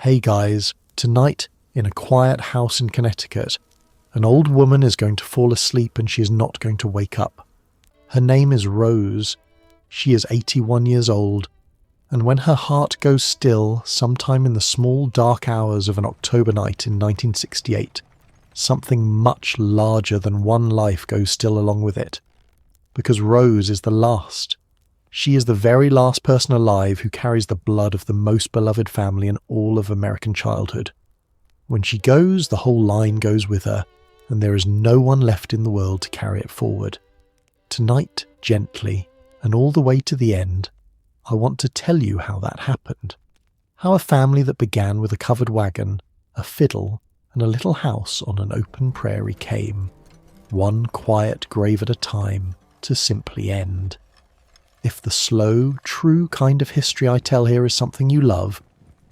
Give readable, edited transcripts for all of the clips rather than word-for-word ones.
Hey guys, tonight, in a quiet house in Connecticut, an old woman is going to fall asleep and she is not going to wake up. Her name is Rose. She is 81 years old, and when her heart goes still, sometime in the small dark hours of an October night in 1968, something much larger than one life goes still along with it. Because Rose is the last. She is the very last person alive who carries the blood of the most beloved family in all of American childhood. When she goes, the whole line goes with her, and there is no one left in the world to carry it forward. Tonight, gently, and all the way to the end, I want to tell you how that happened. How a family that began with a covered wagon, a fiddle, and a little house on an open prairie came, one quiet grave at a time, to simply end. If the slow, true kind of history I tell here is something you love,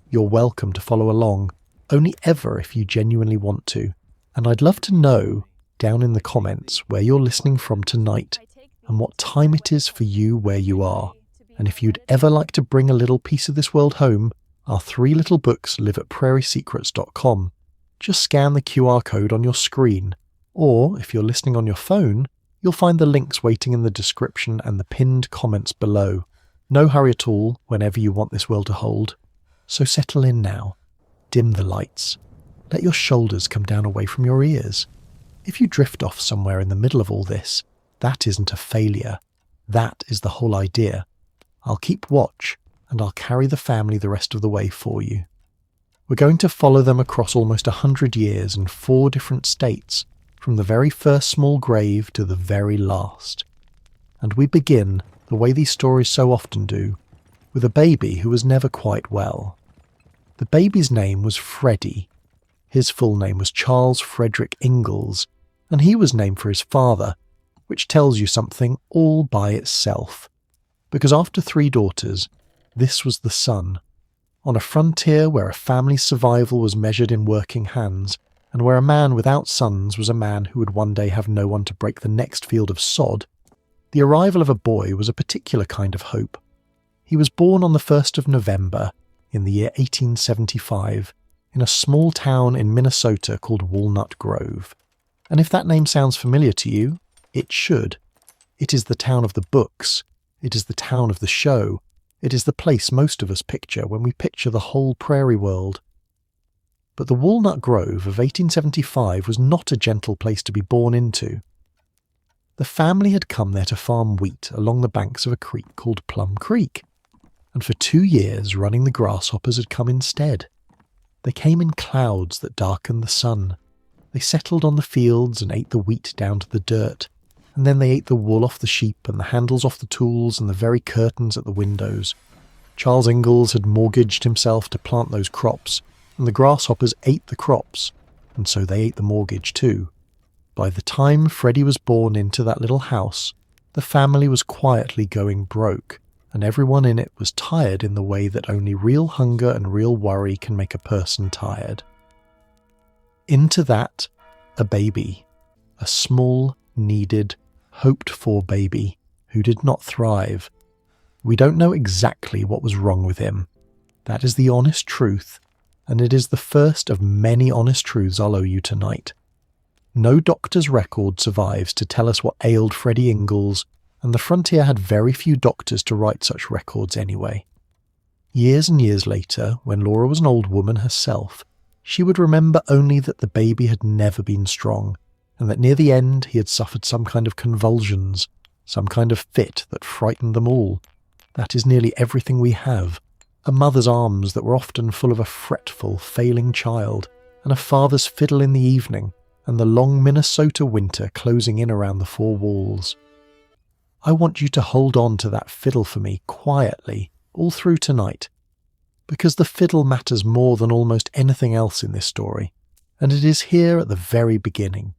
you're welcome to follow along, only ever if you genuinely want to. And I'd love to know, down in the comments, where you're listening from tonight, and what time it is for you where you are. And if you'd ever like to bring a little piece of this world home, our 3 little books live at prairiesecrets.com. Just scan the QR code on your screen, or if you're listening on your phone, you'll find the links waiting in the description and the pinned comments below. No hurry at all whenever you want this world to hold. So settle in now. Dim the lights. Let your shoulders come down away from your ears. If you drift off somewhere in the middle of all this, that isn't a failure. That is the whole idea. I'll keep watch, and I'll carry the family the rest of the way for you. We're going to follow them across almost 100 years in 4 different states, from the very first small grave to the very last. And we begin, the way these stories so often do, with a baby who was never quite well. The baby's name was Freddie. His full name was Charles Frederick Ingalls, and he was named for his father, which tells you something all by itself. Because after 3 daughters, this was the son. On a frontier where a family's survival was measured in working hands, and where a man without sons was a man who would one day have no one to break the next field of sod, the arrival of a boy was a particular kind of hope. He was born on the 1st of November, in the year 1875, in a small town in Minnesota called Walnut Grove. And if that name sounds familiar to you, it should. It is the town of the books. It is the town of the show. It is the place most of us picture when we picture the whole prairie world. But the Walnut Grove of 1875 was not a gentle place to be born into. The family had come there to farm wheat along the banks of a creek called Plum Creek, and for 2 years running the grasshoppers had come instead. They came in clouds that darkened the sun. They settled on the fields and ate the wheat down to the dirt, and then they ate the wool off the sheep and the handles off the tools and the very curtains at the windows. Charles Ingalls had mortgaged himself to plant those crops, and the grasshoppers ate the crops, and so they ate the mortgage too. By the time Freddie was born into that little house, the family was quietly going broke, and everyone in it was tired in the way that only real hunger and real worry can make a person tired. Into that, a baby, a small, needed, hoped-for baby who did not thrive. We don't know exactly what was wrong with him. That is the honest truth, and it is the first of many honest truths I'll owe you tonight. No doctor's record survives to tell us what ailed Freddie Ingalls, and the frontier had very few doctors to write such records anyway. Years and years later, when Laura was an old woman herself, she would remember only that the baby had never been strong, and that near the end he had suffered some kind of convulsions, some kind of fit that frightened them all. That is nearly everything we have. A mother's arms that were often full of a fretful, failing child, and a father's fiddle in the evening, and the long Minnesota winter closing in around the 4 walls. I want you to hold on to that fiddle for me quietly all through tonight, because the fiddle matters more than almost anything else in this story, and it is here at the very beginning.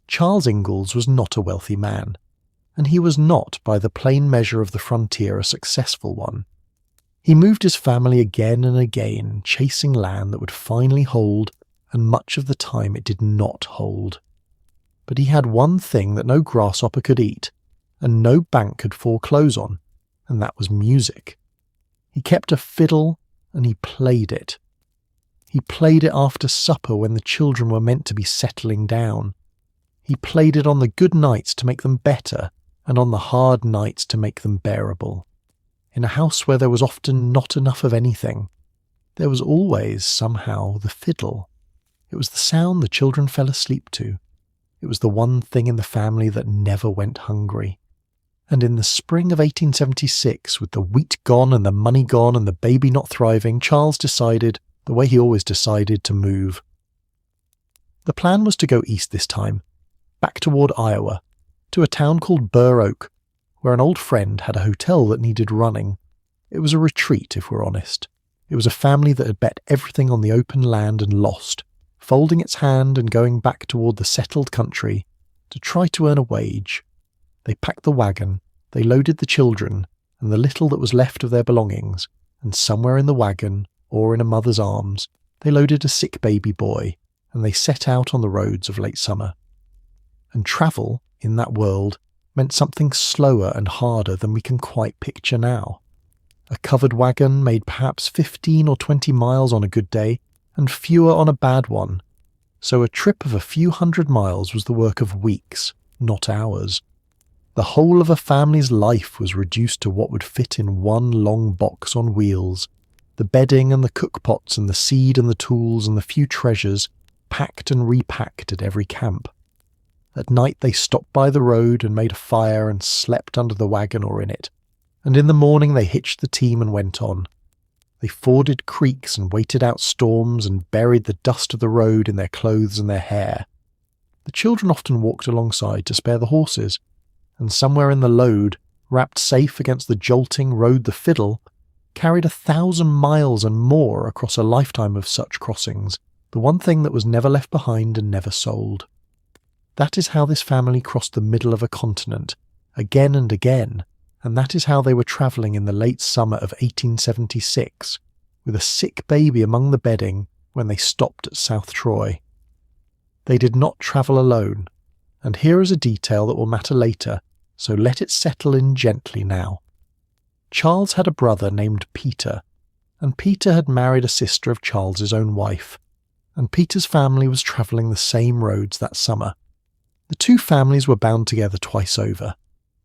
Charles Ingalls was not a wealthy man, and he was not, by the plain measure of the frontier, a successful one. He moved his family again and again, chasing land that would finally hold, and much of the time it did not hold. But he had one thing that no grasshopper could eat, and no bank could foreclose on, and that was music. He kept a fiddle, and he played it, He played it after supper when the children were meant to be settling down. He played it on the good nights to make them better, and on the hard nights to make them bearable. In a house where there was often not enough of anything, there was always, somehow, the fiddle. It was the sound the children fell asleep to. It was the one thing in the family that never went hungry. And in the spring of 1876, with the wheat gone and the money gone and the baby not thriving, Charles decided, the way he always decided, to move. The plan was to go east this time, back toward Iowa, to a town called Burr Oak, where an old friend had a hotel that needed running. It was a retreat, if we're honest. It was a family that had bet everything on the open land and lost, folding its hand and going back toward the settled country to try to earn a wage. They packed the wagon, they loaded the children, and the little that was left of their belongings, and somewhere in the wagon, or in a mother's arms, they loaded a sick baby boy, and they set out on the roads of late summer. And travel, in that world, meant something slower and harder than we can quite picture now. A covered wagon made perhaps 15 or 20 miles on a good day, and fewer on a bad one. So a trip of a few hundred miles was the work of weeks, not hours. The whole of a family's life was reduced to what would fit in one long box on wheels. The bedding and the cookpots and the seed and the tools and the few treasures, packed and repacked at every camp. At night they stopped by the road and made a fire and slept under the wagon or in it. And in the morning they hitched the team and went on. They forded creeks and waited out storms and buried the dust of the road in their clothes and their hair. The children often walked alongside to spare the horses, and somewhere in the load, wrapped safe against the jolting, rode the fiddle, carried 1,000 miles and more across a lifetime of such crossings, the one thing that was never left behind and never sold. That is how this family crossed the middle of a continent, again and again, and that is how they were travelling in the late summer of 1876, with a sick baby among the bedding when they stopped at South Troy. They did not travel alone, and here is a detail that will matter later, so let it settle in gently now. Charles had a brother named Peter, and Peter had married a sister of Charles's own wife, and Peter's family was travelling the same roads that summer. The two families were bound together twice over,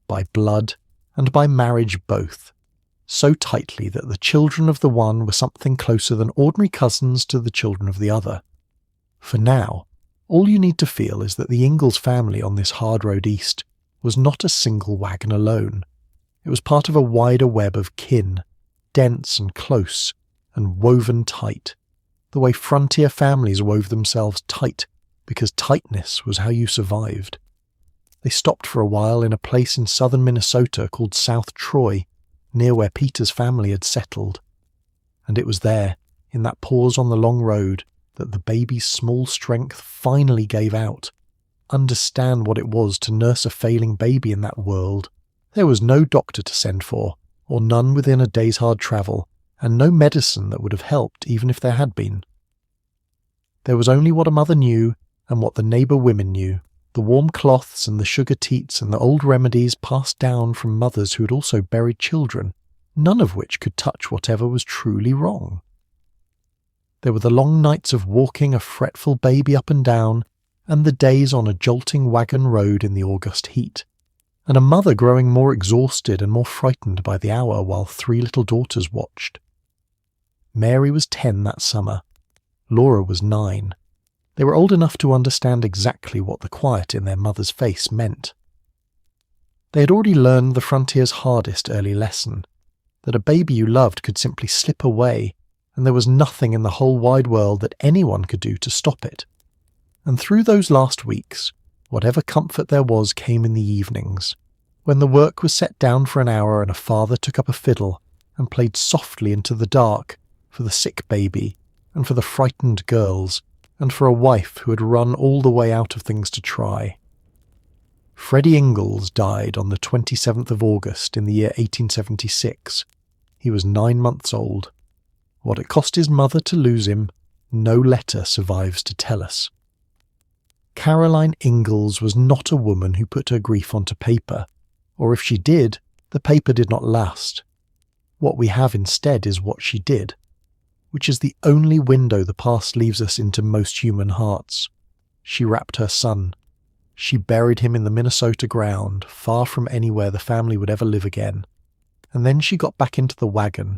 by blood and by marriage both, so tightly that the children of the one were something closer than ordinary cousins to the children of the other. For now, all you need to feel is that the Ingalls family on this hard road east was not a single wagon alone. It was part of a wider web of kin, dense and close, and woven tight, the way frontier families wove themselves tight, because tightness was how you survived. They stopped for a while in a place in southern Minnesota called South Troy, near where Peter's family had settled. And it was there, in that pause on the long road, that the baby's small strength finally gave out. Understand what it was to nurse a failing baby in that world. There was no doctor to send for, or none within a day's hard travel, and no medicine that would have helped even if there had been. There was only what a mother knew and what the neighbour women knew, the warm cloths and the sugar teats and the old remedies passed down from mothers who had also buried children, none of which could touch whatever was truly wrong. There were the long nights of walking a fretful baby up and down, and the days on a jolting wagon road in the August heat, and a mother growing more exhausted and more frightened by the hour while 3 little daughters watched. Mary was 10 that summer. Laura was 9. They were old enough to understand exactly what the quiet in their mother's face meant. They had already learned the frontier's hardest early lesson, that a baby you loved could simply slip away, and there was nothing in the whole wide world that anyone could do to stop it. And through those last weeks, whatever comfort there was came in the evenings, when the work was set down for an hour and a father took up a fiddle and played softly into the dark for the sick baby and for the frightened girls, and for a wife who had run all the way out of things to try. Freddie Ingalls died on the 27th of August in the year 1876. He was 9 months old. What it cost his mother to lose him, no letter survives to tell us. Caroline Ingalls was not a woman who put her grief onto paper, or if she did, the paper did not last. What we have instead is what she did. which is the only window the past leaves us into most human hearts. She wrapped her son. She buried him in the Minnesota ground, far from anywhere the family would ever live again. And then she got back into the wagon,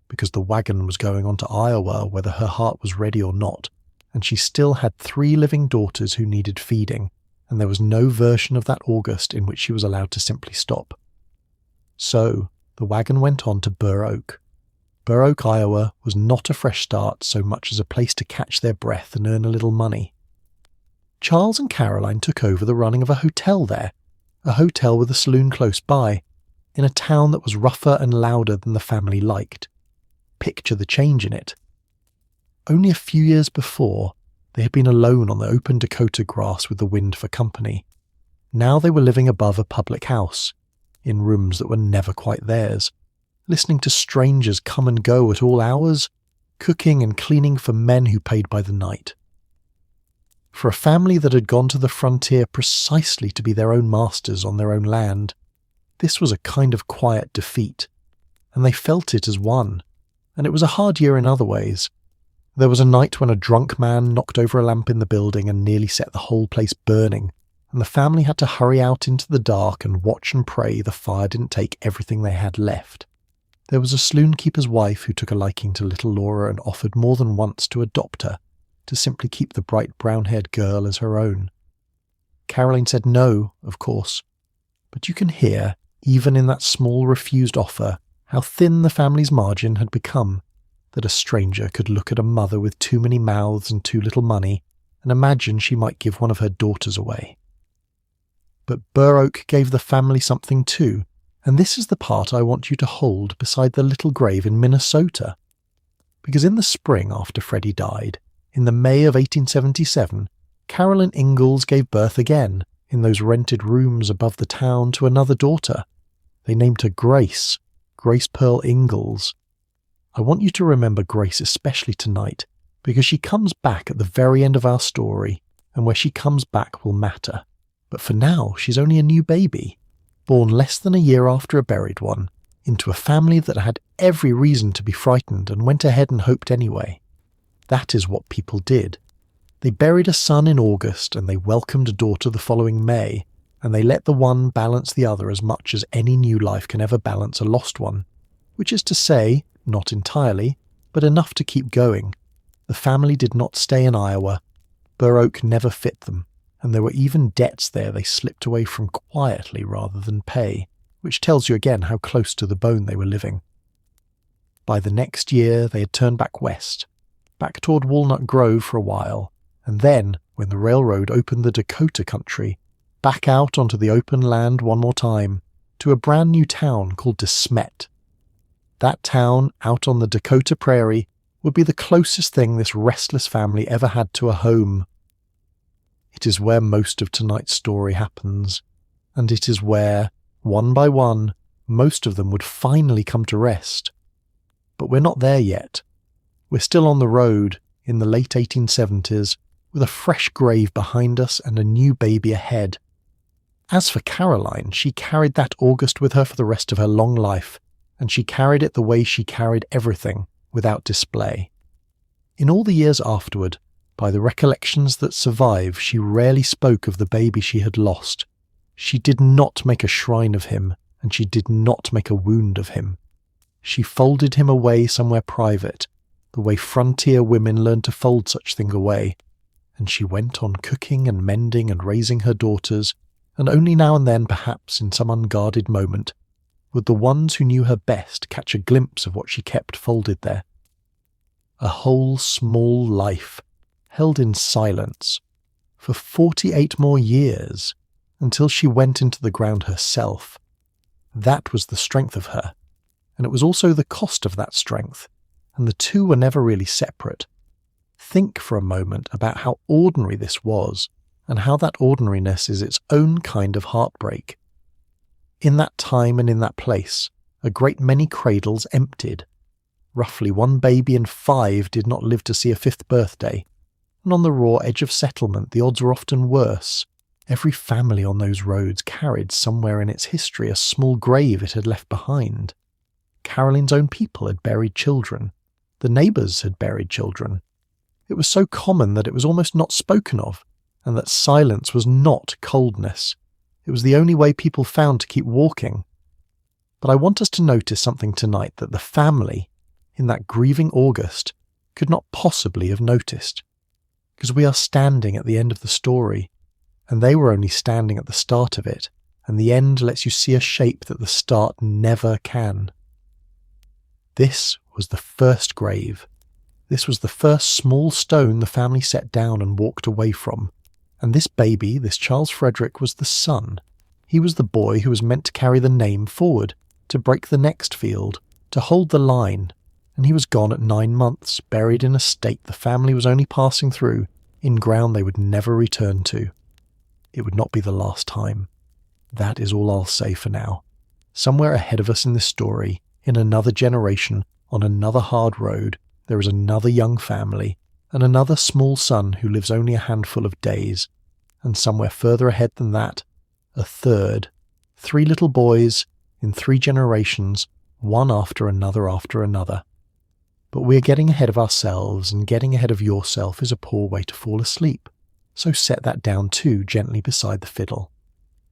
because the wagon was going on to Iowa whether her heart was ready or not, and she still had 3 living daughters who needed feeding, and there was no version of that August in which she was allowed to simply stop. So, the wagon went on to Burr Oak. Burr Oak, Iowa was not a fresh start so much as a place to catch their breath and earn a little money. Charles and Caroline took over the running of a hotel there, a hotel with a saloon close by, in a town that was rougher and louder than the family liked. Picture the change in it. Only a few years before, they had been alone on the open Dakota grass with the wind for company. Now they were living above a public house, in rooms that were never quite theirs, listening to strangers come and go at all hours, cooking and cleaning for men who paid by the night. For a family that had gone to the frontier precisely to be their own masters on their own land, this was a kind of quiet defeat, and they felt it as one, and it was a hard year in other ways. There was a night when a drunk man knocked over a lamp in the building and nearly set the whole place burning, and the family had to hurry out into the dark and watch and pray the fire didn't take everything they had left. There was a saloon keeper's wife who took a liking to little Laura and offered more than once to adopt her, to simply keep the bright brown-haired girl as her own. Caroline said no, of course, but you can hear, even in that small refused offer, how thin the family's margin had become, that a stranger could look at a mother with too many mouths and too little money and imagine she might give one of her daughters away. But Burr Oak gave the family something too, and this is the part I want you to hold beside the little grave in Minnesota. Because in the spring after Freddie died, in the May of 1877, Laura Ingalls gave birth again, in those rented rooms above the town, to another daughter. They named her Grace Pearl Ingalls. I want you to remember Grace especially tonight, because she comes back at the very end of our story, and where she comes back will matter. But for now, she's only a new baby, born less than a year after a buried one, into a family that had every reason to be frightened and went ahead and hoped anyway. That is what people did. They buried a son in August and they welcomed a daughter the following May, and they let the one balance the other as much as any new life can ever balance a lost one. Which is to say, not entirely, but enough to keep going. The family did not stay in Iowa. Burr Oak never fit them, and there were even debts there they slipped away from quietly rather than pay, which tells you again how close to the bone they were living. By the next year they had turned back west, back toward Walnut Grove for a while, and then, when the railroad opened the Dakota country, back out onto the open land one more time, to a brand new town called Smet. That town, out on the Dakota prairie, would be the closest thing this restless family ever had to a home. It is where most of tonight's story happens, and it is where, one by one, most of them would finally come to rest. But we're not there yet. We're still on the road, in the late 1870s, with a fresh grave behind us and a new baby ahead. As for Caroline, she carried that August with her for the rest of her long life, and she carried it the way she carried everything, without display. In all the years afterward, by the recollections that survive, she rarely spoke of the baby she had lost. She did not make a shrine of him, and she did not make a wound of him. She folded him away somewhere private, the way frontier women learn to fold such thing away, and she went on cooking and mending and raising her daughters, and only now and then, perhaps in some unguarded moment, would the ones who knew her best catch a glimpse of what she kept folded there. A whole small life, held in silence, for 48 more years, until she went into the ground herself. That was the strength of her, and it was also the cost of that strength, and the two were never really separate. Think for a moment about how ordinary this was, and how that ordinariness is its own kind of heartbreak. In that time and in that place, a great many cradles emptied. Roughly 1 baby in 5 did not live to see a 5th birthday, and on the raw edge of settlement the odds were often worse. Every family on those roads carried somewhere in its history a small grave it had left behind. Caroline's own people had buried children. The neighbours had buried children. It was so common that it was almost not spoken of, and that silence was not coldness. It was the only way people found to keep walking. But I want us to notice something tonight that the family, in that grieving August, could not possibly have noticed. Because we are standing at the end of the story, and they were only standing at the start of it, and the end lets you see a shape that the start never can. This was the first grave. This was the first small stone the family set down and walked away from. And this baby, this Charles Frederick, was the son. He was the boy who was meant to carry the name forward, to break the next field, to hold the line. And he was gone at 9 months, buried in a state the family was only passing through, in ground they would never return to. It would not be the last time. That is all I'll say for now. Somewhere ahead of us in this story, in another generation, on another hard road, there is another young family, and another small son who lives only a handful of days, and somewhere further ahead than that, a third, 3 little boys, in 3 generations, one after another after another. But we are getting ahead of ourselves, and getting ahead of yourself is a poor way to fall asleep, so set that down too gently beside the fiddle.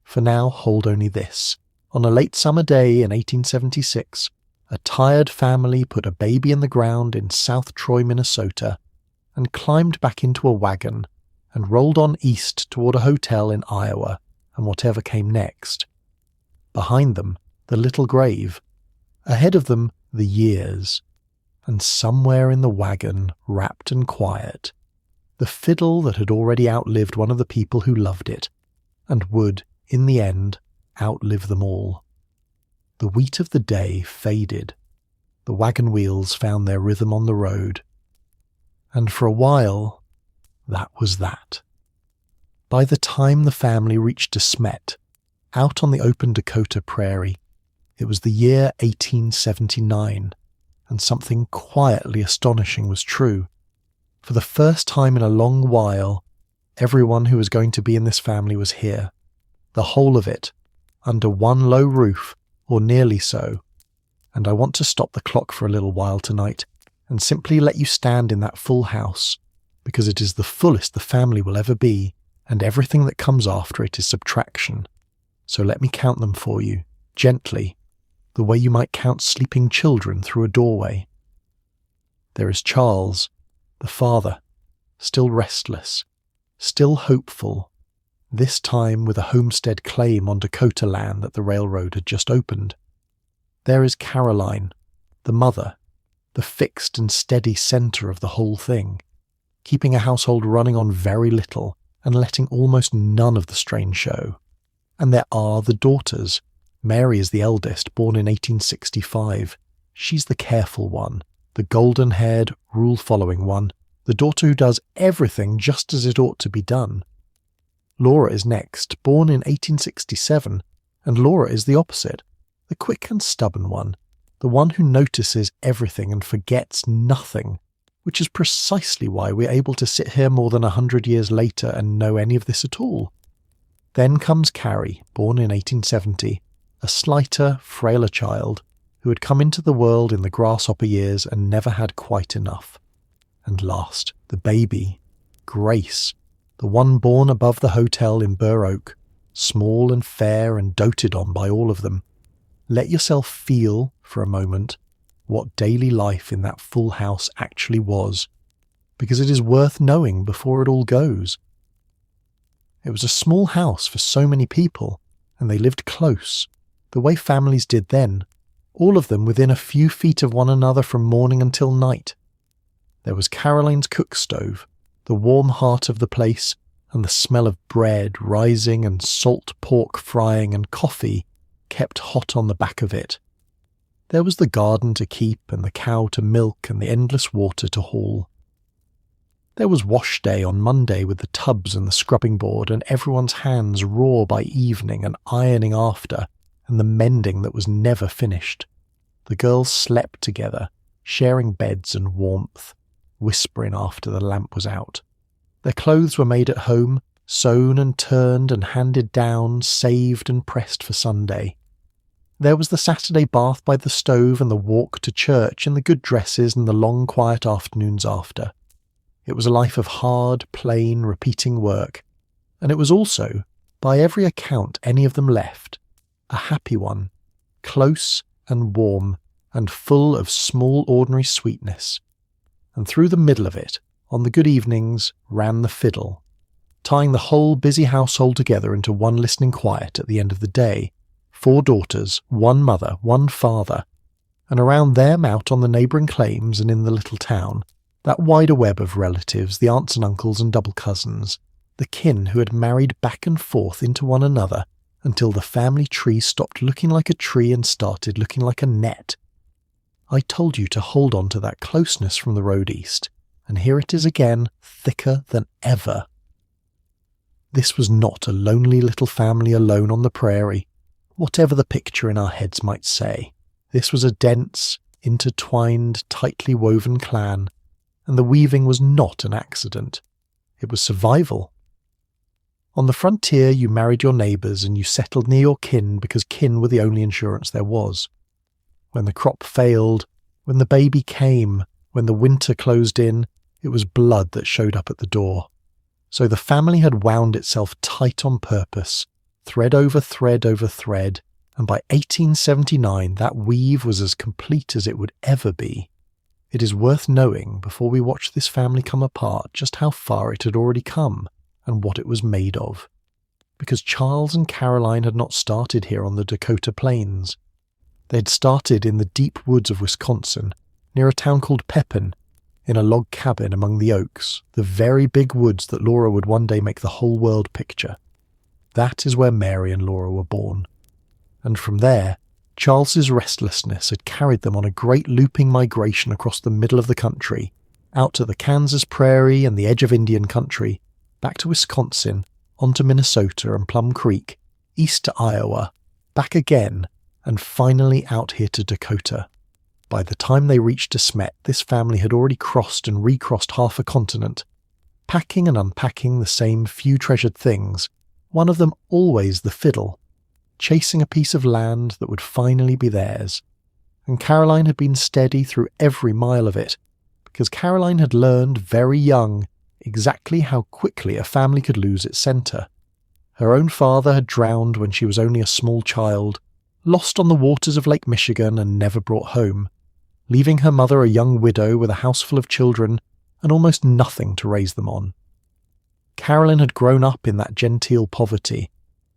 For now, hold only this. On a late summer day in 1876, a tired family put a baby in the ground in South Troy, Minnesota, and climbed back into a wagon and rolled on east toward a hotel in Iowa and whatever came next. Behind them, the little grave. Ahead of them, the years. And somewhere in the wagon, wrapped and quiet, the fiddle that had already outlived one of the people who loved it, and would, in the end, outlive them all. The wheat of the day faded. The wagon wheels found their rhythm on the road. And for a while, that was that. By the time the family reached Smet, out on the open Dakota prairie, it was the year 1879, and something quietly astonishing was true. For the first time in a long while, everyone who was going to be in this family was here. The whole of it, under one low roof, or nearly so. And I want to stop the clock for a little while tonight, and simply let you stand in that full house, because it is the fullest the family will ever be, and everything that comes after it is subtraction. So let me count them for you, gently, the way you might count sleeping children through a doorway. There is Charles, the father, still restless, still hopeful, this time with a homestead claim on Dakota land that the railroad had just opened. There is Caroline, the mother, the fixed and steady centre of the whole thing, keeping a household running on very little and letting almost none of the strain show. And there are the daughters. Mary is the eldest, born in 1865. She's the careful one, the golden-haired, rule-following one, the daughter who does everything just as it ought to be done. Laura is next, born in 1867, and Laura is the opposite, the quick and stubborn one, the one who notices everything and forgets nothing, which is precisely why we're able to sit here more than 100 years later and know any of this at all. Then comes Carrie, born in 1870, a slighter, frailer child who had come into the world in the grasshopper years and never had quite enough. And last, the baby, Grace, the one born above the hotel in Burr Oak, small and fair and doted on by all of them. Let yourself feel, for a moment, what daily life in that full house actually was, because it is worth knowing before it all goes. It was a small house for so many people, and they lived close, the way families did then, all of them within a few feet of one another from morning until night. There was Caroline's cook stove, the warm heart of the place, and the smell of bread rising and salt pork frying and coffee kept hot on the back of it. There was the garden to keep and the cow to milk and the endless water to haul. There was wash day on Monday with the tubs and the scrubbing board and everyone's hands raw by evening and ironing after, and the mending that was never finished. The girls slept together, sharing beds and warmth, whispering after the lamp was out. Their clothes were made at home, sewn and turned and handed down, saved and pressed for Sunday. There was the Saturday bath by the stove and the walk to church and the good dresses and the long quiet afternoons after. It was a life of hard, plain, repeating work, and it was also, by every account any of them left, a happy one, close and warm and full of small ordinary sweetness. And through the middle of it, on the good evenings, ran the fiddle, tying the whole busy household together into one listening quiet at the end of the day. 4 daughters, 1 mother, 1 father, and around them out on the neighbouring claims and in the little town, that wider web of relatives, the aunts and uncles and double cousins, the kin who had married back and forth into one another until the family tree stopped looking like a tree and started looking like a net. I told you to hold on to that closeness from the road east, and here it is again, thicker than ever. This was not a lonely little family alone on the prairie, whatever the picture in our heads might say. This was a dense, intertwined, tightly woven clan, and the weaving was not an accident. It was survival. On the frontier you married your neighbours and you settled near your kin because kin were the only insurance there was. When the crop failed, when the baby came, when the winter closed in, it was blood that showed up at the door. So the family had wound itself tight on purpose, thread over thread over thread, and by 1879 that weave was as complete as it would ever be. It is worth knowing, before we watch this family come apart, just how far it had already come, and what it was made of. Because Charles and Caroline had not started here on the Dakota Plains. They had started in the deep woods of Wisconsin, near a town called Pepin, in a log cabin among the oaks, the very big woods that Laura would one day make the whole world picture. That is where Mary and Laura were born. And from there, Charles's restlessness had carried them on a great looping migration across the middle of the country, out to the Kansas prairie and the edge of Indian country, back to Wisconsin, onto Minnesota and Plum Creek, east to Iowa, back again, and finally out here to Dakota. By the time they reached Smet, this family had already crossed and recrossed half a continent, packing and unpacking the same few treasured things, one of them always the fiddle, chasing a piece of land that would finally be theirs. And Caroline had been steady through every mile of it, because Caroline had learned very young exactly how quickly a family could lose its centre. Her own father had drowned when she was only a small child, lost on the waters of Lake Michigan and never brought home, leaving her mother a young widow with a house full of children and almost nothing to raise them on. Caroline had grown up in that genteel poverty,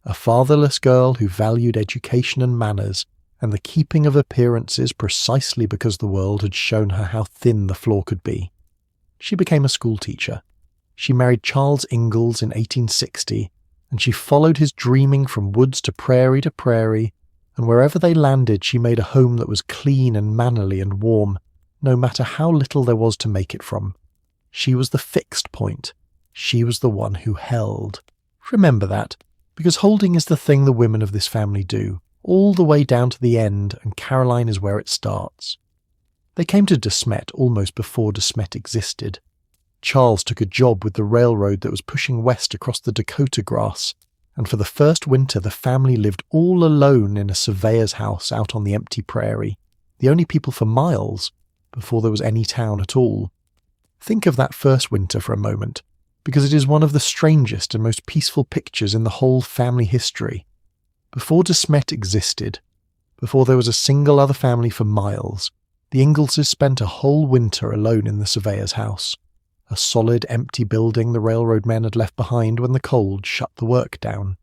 a fatherless girl who valued education and manners and the keeping of appearances precisely because the world had shown her how thin the floor could be. She became a schoolteacher. She married Charles Ingalls in 1860, and she followed his dreaming from woods to prairie, and wherever they landed she made a home that was clean and mannerly and warm, no matter how little there was to make it from. She was the fixed point. She was the one who held. Remember that, because holding is the thing the women of this family do, all the way down to the end, and Caroline is where it starts. They came to Smet almost before Smet existed. Charles took a job with the railroad that was pushing west across the Dakota grass, and for the first winter the family lived all alone in a surveyor's house out on the empty prairie, the only people for miles, before there was any town at all. Think of that first winter for a moment, because it is one of the strangest and most peaceful pictures in the whole family history. Before Smet existed, before there was a single other family for miles, the Ingalls spent a whole winter alone in the surveyor's house, a solid empty building the railroad men had left behind when the cold shut the work down.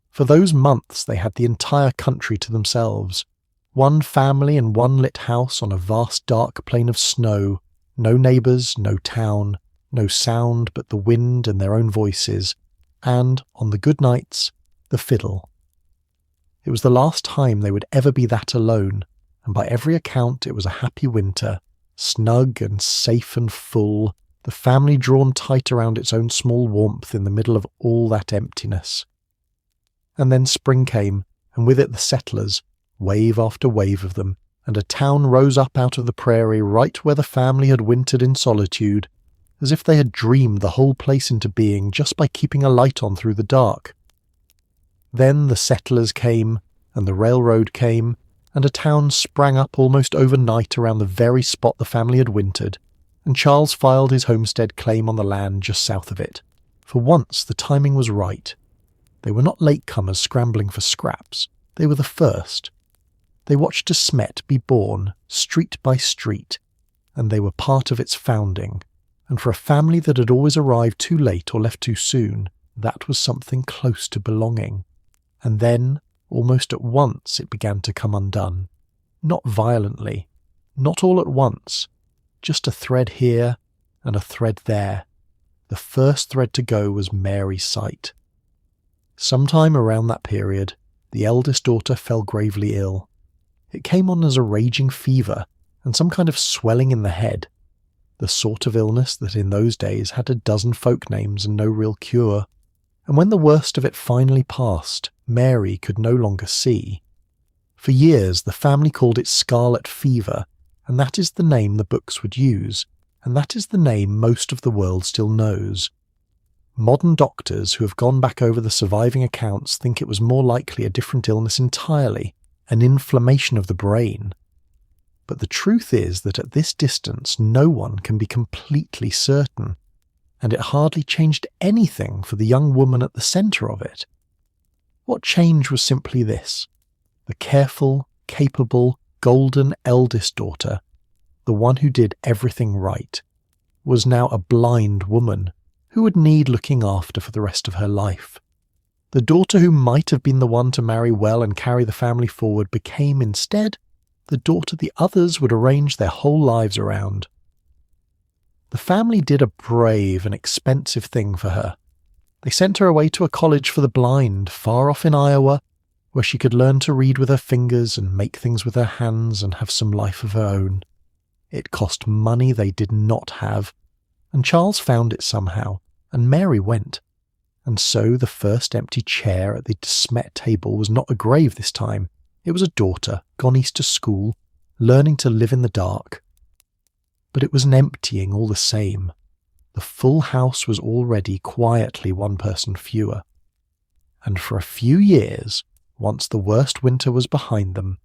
For those months they had the entire country to themselves, one family in one lit house on a vast dark plain of snow, no neighbours, no town, no sound but the wind and their own voices, and, on the good nights, the fiddle. It was the last time they would ever be that alone, and by every account it was a happy winter, snug and safe and full, the family drawn tight around its own small warmth in the middle of all that emptiness. And then spring came, and with it the settlers, wave after wave of them, and a town rose up out of the prairie right where the family had wintered in solitude, as if they had dreamed the whole place into being just by keeping a light on through the dark. Then the settlers came, and the railroad came, and a town sprang up almost overnight around the very spot the family had wintered, and Charles filed his homestead claim on the land just south of it. For once the timing was right. They were not latecomers scrambling for scraps. They were the first. They watched a Smet be born, street by street, and they were part of its founding. And for a family that had always arrived too late or left too soon, that was something close to belonging. And then, almost at once, it began to come undone. Not violently, not all at once, just a thread here and a thread there. The first thread to go was Mary's sight. Sometime around that period, the eldest daughter fell gravely ill. It came on as a raging fever and some kind of swelling in the head, the sort of illness that in those days had a dozen folk names and no real cure. And when the worst of it finally passed, Mary could no longer see. For years the family called it scarlet fever, and that is the name the books would use, and that is the name most of the world still knows. Modern doctors who have gone back over the surviving accounts think it was more likely a different illness entirely, an inflammation of the brain. But the truth is that at this distance no one can be completely certain, and it hardly changed anything for the young woman at the centre of it. What changed was simply this: the careful, capable, golden eldest daughter, the one who did everything right, was now a blind woman who would need looking after for the rest of her life. The daughter who might have been the one to marry well and carry the family forward became instead the daughter the others would arrange their whole lives around. The family did a brave and expensive thing for her. They sent her away to a college for the blind, far off in Iowa, where she could learn to read with her fingers and make things with her hands and have some life of her own. It cost money they did not have, and Charles found it somehow, and Mary went. And so the first empty chair at the Smet table was not a grave this time. It was a daughter, gone east to school, learning to live in the dark. But it was an emptying all the same. The full house was already quietly one person fewer. And for a few years, once the worst winter was behind them,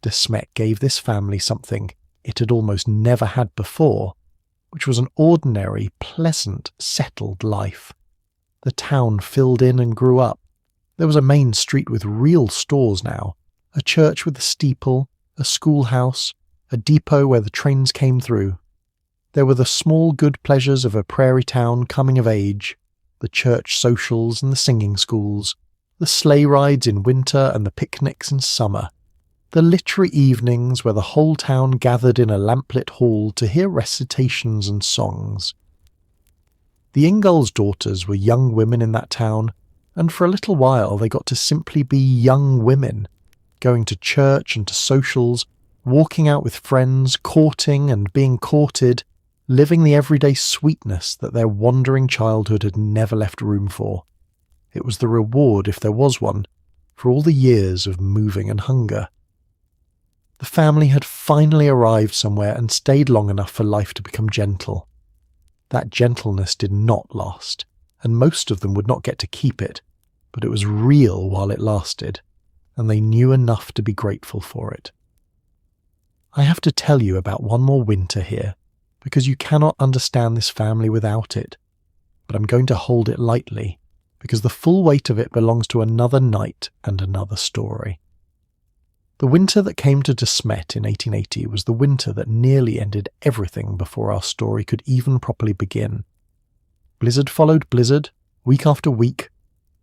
de Smet gave this family something it had almost never had before, which was an ordinary, pleasant, settled life. The town filled in and grew up. There was a main street with real stores now, a church with a steeple, a schoolhouse, a depot where the trains came through. There were the small good pleasures of a prairie town coming of age, the church socials and the singing schools, the sleigh rides in winter and the picnics in summer, the literary evenings where the whole town gathered in a lamplit hall to hear recitations and songs. The Ingalls daughters were young women in that town, and for a little while they got to simply be young women, going to church and to socials, walking out with friends, courting and being courted, living the everyday sweetness that their wandering childhood had never left room for. It was the reward, if there was one, for all the years of moving and hunger. The family had finally arrived somewhere and stayed long enough for life to become gentle. That gentleness did not last, and most of them would not get to keep it, but it was real while it lasted, and they knew enough to be grateful for it. I have to tell you about one more winter here, because you cannot understand this family without it, but I'm going to hold it lightly, because the full weight of it belongs to another night and another story. The winter that came to de Smet in 1880 was the winter that nearly ended everything before our story could even properly begin. Blizzard followed blizzard, week after week,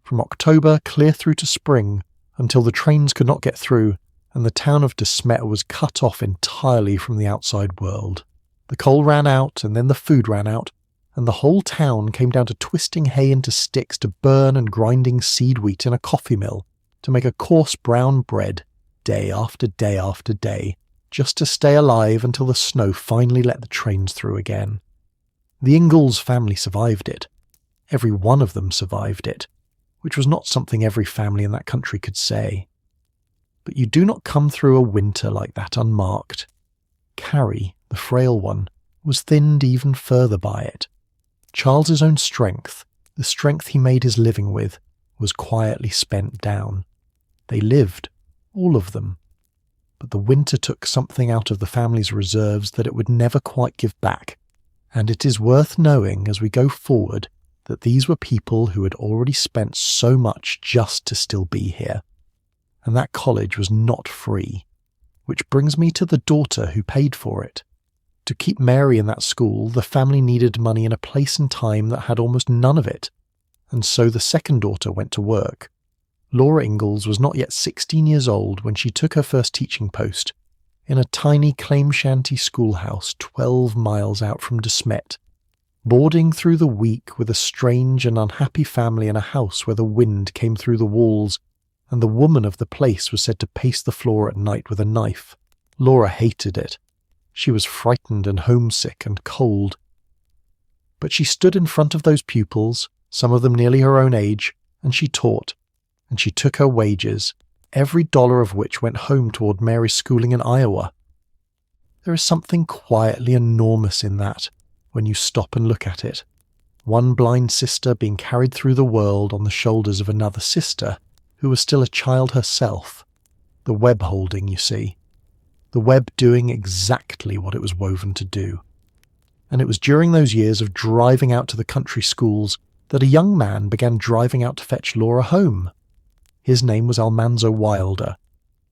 from October clear through to spring, until the trains could not get through, and the town of de Smet was cut off entirely from the outside world. The coal ran out, and then the food ran out, and the whole town came down to twisting hay into sticks to burn and grinding seed wheat in a coffee mill to make a coarse brown bread, day after day after day, just to stay alive until the snow finally let the trains through again. The Ingalls family survived it. Every one of them survived it, which was not something every family in that country could say. But you do not come through a winter like that unmarked. Carrie, the frail one, was thinned even further by it. Charles's own strength, the strength he made his living with, was quietly spent down. They lived, all of them. But the winter took something out of the family's reserves that it would never quite give back, and it is worth knowing as we go forward that these were people who had already spent so much just to still be here. And that college was not free, which brings me to the daughter who paid for it. To keep Mary in that school, the family needed money in a place and time that had almost none of it, and so the second daughter went to work. Laura Ingalls was not yet 16 years old when she took her first teaching post in a tiny claim shanty schoolhouse 12 miles out from Smet, boarding through the week with a strange and unhappy family in a house where the wind came through the walls and the woman of the place was said to pace the floor at night with a knife. Laura hated it. She was frightened and homesick and cold. But she stood in front of those pupils, some of them nearly her own age, and she taught. And she took her wages, every dollar of which went home toward Mary's schooling in Iowa. There is something quietly enormous in that, when you stop and look at it. One blind sister being carried through the world on the shoulders of another sister, who was still a child herself. The web holding, you see. The web doing exactly what it was woven to do. And it was during those years of driving out to the country schools that a young man began driving out to fetch Laura home. His name was Almanzo Wilder.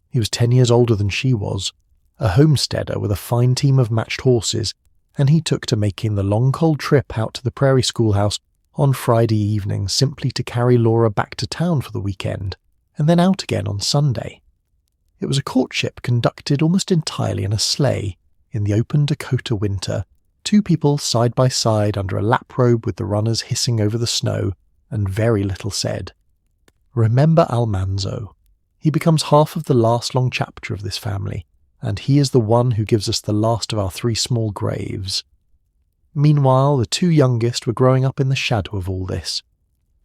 He was 10 years older than she was, a homesteader with a fine team of matched horses, and he took to making the long cold trip out to the Prairie schoolhouse on Friday evening simply to carry Laura back to town for the weekend, and then out again on Sunday. It was a courtship conducted almost entirely in a sleigh, in the open Dakota winter, two people side by side under a laprobe with the runners hissing over the snow, and very little said. Remember Almanzo. He becomes half of the last long chapter of this family, and he is the one who gives us the last of our 3 small graves. Meanwhile, the 2 youngest were growing up in the shadow of all this.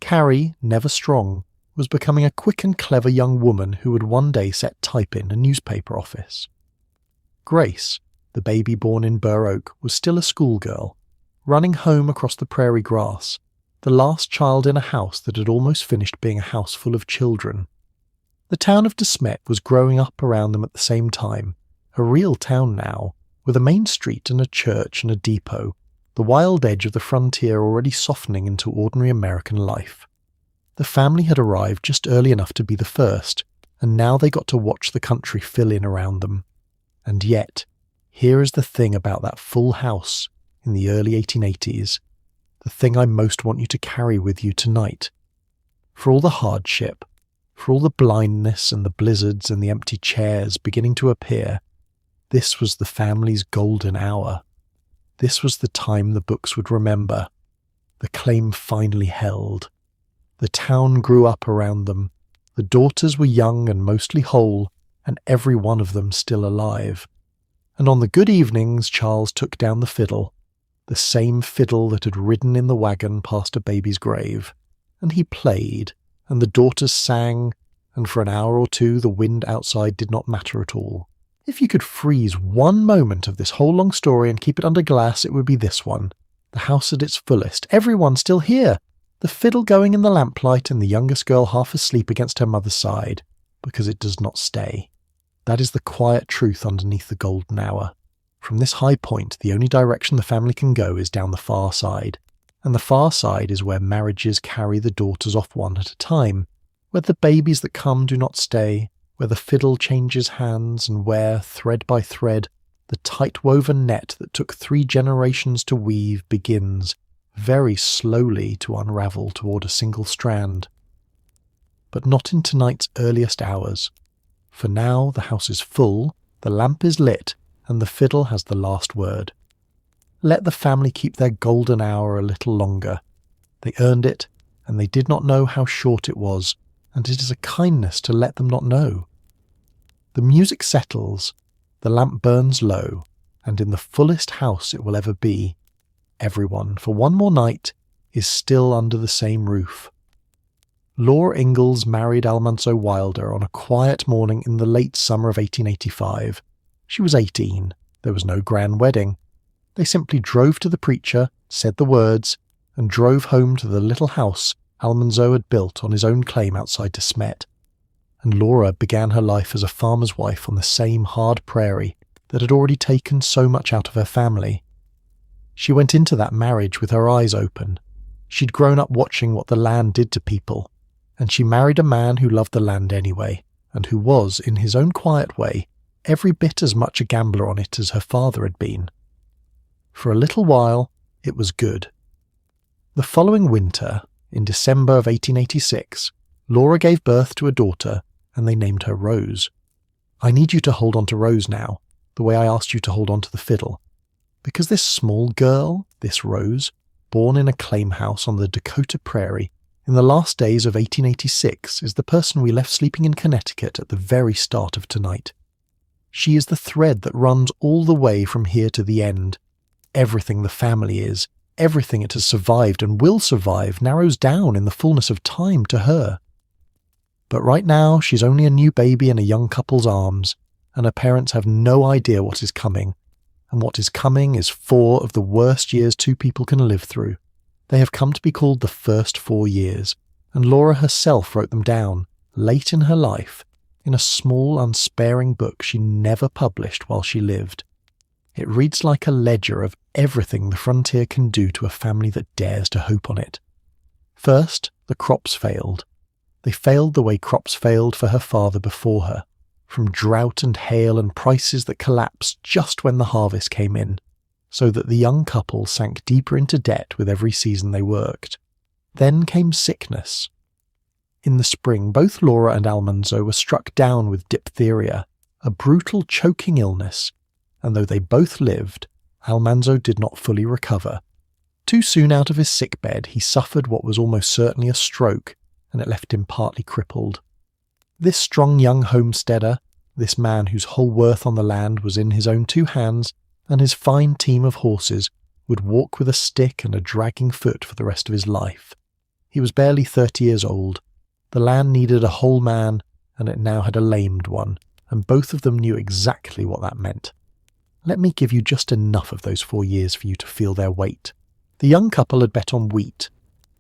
Carrie, never strong, was becoming a quick and clever young woman who would one day set type in a newspaper office. Grace, the baby born in Burr Oak, was still a schoolgirl, running home across the prairie grass, the last child in a house that had almost finished being a house full of children. The town of Smet was growing up around them at the same time, a real town now, with a main street and a church and a depot, the wild edge of the frontier already softening into ordinary American life. The family had arrived just early enough to be the first, and now they got to watch the country fill in around them. And yet, here is the thing about that full house in the early 1880s, the thing I most want you to carry with you tonight. For all the hardship, for all the blindness and the blizzards and the empty chairs beginning to appear, this was the family's golden hour. This was the time the books would remember. The claim finally held. The town grew up around them. The daughters were young and mostly whole, and every one of them still alive. And on the good evenings Charles took down the fiddle, the same fiddle that had ridden in the wagon past a baby's grave, and he played, and the daughters sang, and for an hour or 2 the wind outside did not matter at all. If you could freeze one moment of this whole long story and keep it under glass, it would be this one. The house at its fullest, everyone still here, the fiddle going in the lamplight and the youngest girl half asleep against her mother's side, because it does not stay. That is the quiet truth underneath the golden hour. From this high point, the only direction the family can go is down the far side, and the far side is where marriages carry the daughters off one at a time, where the babies that come do not stay, where the fiddle changes hands, and where, thread by thread, the tight-woven net that took 3 generations to weave begins, very slowly, to unravel toward a single strand. But not in tonight's earliest hours, for now the house is full, the lamp is lit, and the fiddle has the last word. Let the family keep their golden hour a little longer. They earned it, and they did not know how short it was, and it is a kindness to let them not know. The music settles, the lamp burns low, and in the fullest house it will ever be, everyone, for one more night, is still under the same roof. Laura Ingalls married Almanzo Wilder on a quiet morning in the late summer of 1885. She was 18. There was no grand wedding. They simply drove to the preacher, said the words, and drove home to the little house Almanzo had built on his own claim outside Smet. and Laura began her life as a farmer's wife on the same hard prairie that had already taken so much out of her family. She went into that marriage with her eyes open. She'd grown up watching what the land did to people, and she married a man who loved the land anyway, and who was, in his own quiet way, every bit as much a gambler on it as her father had been. For a little while, it was good. The following winter, in December of 1886, Laura gave birth to a daughter, and they named her Rose. I need you to hold on to Rose now, the way I asked you to hold on to the fiddle, because this small girl, this Rose, born in a claim house on the Dakota Prairie, in the last days of 1886, is the person we left sleeping in Connecticut at the very start of tonight. She is the thread that runs all the way from here to the end. Everything the family is, everything it has survived and will survive, narrows down in the fullness of time to her. But right now she's only a new baby in a young couple's arms, and her parents have no idea what is coming, and what is coming is 4 of the worst years 2 people can live through. They have come to be called the first 4 years, and Laura herself wrote them down, late in her life, in a small, unsparing book she never published while she lived. It reads like a ledger of everything the frontier can do to a family that dares to hope on it. First, the crops failed. They failed the way crops failed for her father before her, from drought and hail and prices that collapsed just when the harvest came in, so that the young couple sank deeper into debt with every season they worked. Then came sickness. In the spring, both Laura and Almanzo were struck down with diphtheria, a brutal choking illness, and though they both lived, Almanzo did not fully recover. Too soon out of his sickbed, he suffered what was almost certainly a stroke, and it left him partly crippled. This strong young homesteader, this man whose whole worth on the land was in his own 2 hands, and his fine team of horses, would walk with a stick and a dragging foot for the rest of his life. He was barely 30 years old. The land needed a whole man, and it now had a lamed one, and both of them knew exactly what that meant. Let me give you just enough of those 4 years for you to feel their weight. The young couple had bet on wheat,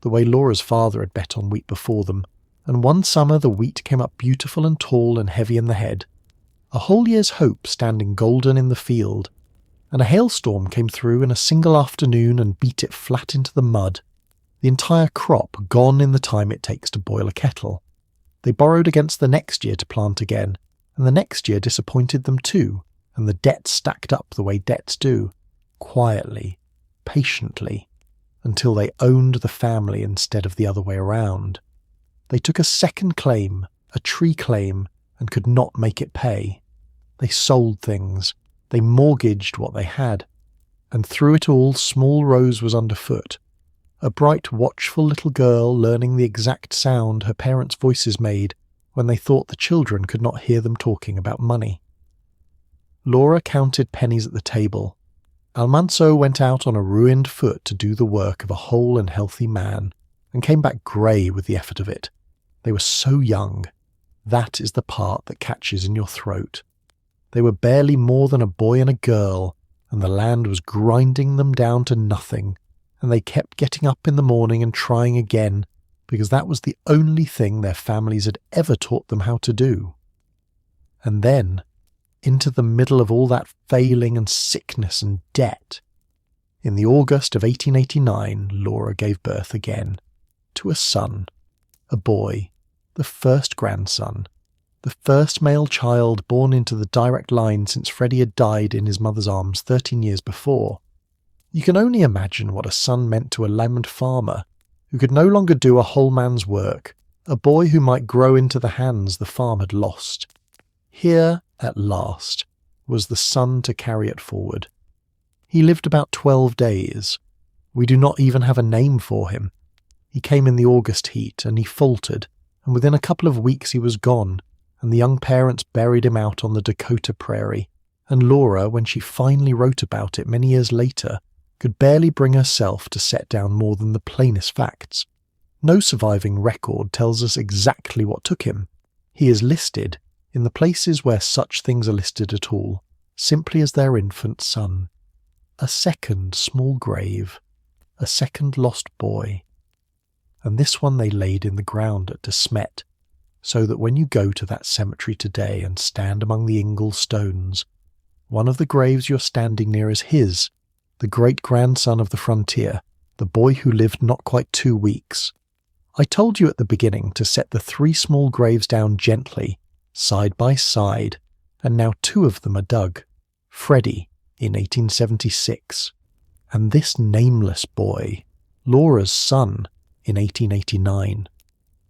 the way Laura's father had bet on wheat before them, and one summer the wheat came up beautiful and tall and heavy in the head, a whole year's hope standing golden in the field, and a hailstorm came through in a single afternoon and beat it flat into the mud, the entire crop gone in the time it takes to boil a kettle. They borrowed against the next year to plant again, and the next year disappointed them too, and the debts stacked up the way debts do, quietly, patiently, until they owned the family instead of the other way around. They took a second claim, a tree claim, and could not make it pay. They sold things, they mortgaged what they had, and through it all small Rose was underfoot, a bright, watchful little girl learning the exact sound her parents' voices made when they thought the children could not hear them talking about money. Laura counted pennies at the table. Almanzo went out on a ruined foot to do the work of a whole and healthy man, and came back grey with the effort of it. They were so young. That is the part that catches in your throat. They were barely more than a boy and a girl, and the land was grinding them down to nothing, and they kept getting up in the morning and trying again, because that was the only thing their families had ever taught them how to do. And then, into the middle of all that failing and sickness and debt, in the August of 1889, Laura gave birth again, to a son, a boy, the first grandson, the first male child born into the direct line since Freddie had died in his mother's arms 13 years before. You can only imagine what a son meant to a lambed farmer, who could no longer do a whole man's work, a boy who might grow into the hands the farm had lost. Here, at last, was the son to carry it forward. He lived about 12 days. We do not even have a name for him. He came in the August heat, and he faltered, and within a couple of weeks he was gone, and the young parents buried him out on the Dakota Prairie, and Laura, when she finally wrote about it many years later, could barely bring herself to set down more than the plainest facts. No surviving record tells us exactly what took him. He is listed, in the places where such things are listed at all, simply as their infant son. A second small grave, a second lost boy. And this one they laid in the ground at Smet, so that when you go to that cemetery today and stand among the Ingalls stones, one of the graves you're standing near is his, the great-grandson of the frontier, the boy who lived not quite 2 weeks. I told you at the beginning to set the 3 small graves down gently, side by side, and now 2 of them are dug. Freddie, in 1876, and this nameless boy, Laura's son, in 1889.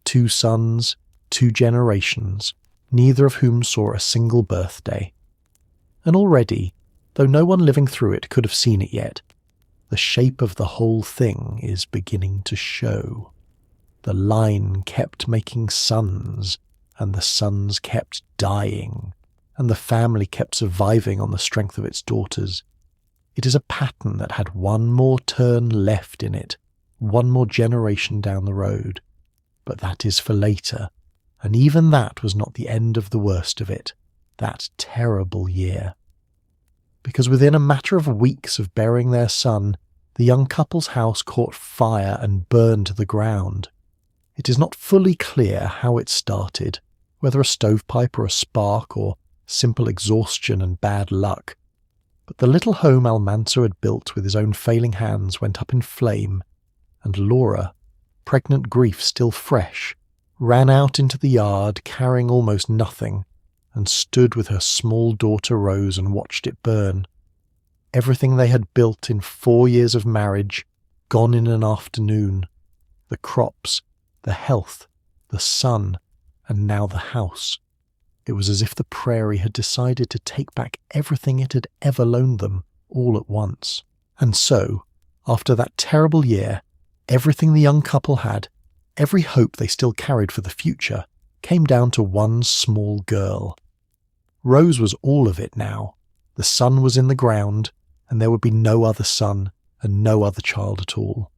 2 sons, 2 generations, neither of whom saw a single birthday. And already, though no one living through it could have seen it yet, the shape of the whole thing is beginning to show. The line kept making sons, and the sons kept dying, and the family kept surviving on the strength of its daughters. It is a pattern that had one more turn left in it, one more generation down the road. But that is for later, and even that was not the end of the worst of it, that terrible year. Because within a matter of weeks of burying their son, the young couple's house caught fire and burned to the ground. It is not fully clear how it started, whether a stovepipe or a spark or simple exhaustion and bad luck. But the little home Almanzo had built with his own failing hands went up in flame, and Laura, pregnant grief still fresh, ran out into the yard carrying almost nothing, and stood with her small daughter Rose and watched it burn. Everything they had built in 4 years of marriage, gone in an afternoon. The crops, the health, the sun, and now the house. It was as if the prairie had decided to take back everything it had ever loaned them, all at once. And so, after that terrible year, everything the young couple had, every hope they still carried for the future, came down to one small girl. Rose was all of it now. The sun was in the ground, and there would be no other son and no other child at all.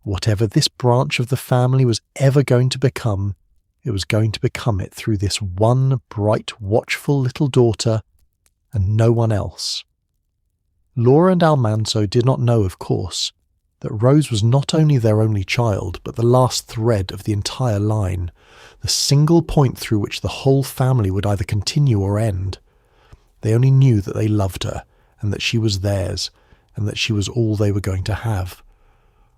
Whatever this branch of the family was ever going to become, it was going to become it through this one bright, watchful little daughter and no one else. Laura and Almanzo did not know, of course, that Rose was not only their only child, but the last thread of the entire line, the single point through which the whole family would either continue or end. They only knew that they loved her, and that she was theirs, and that she was all they were going to have.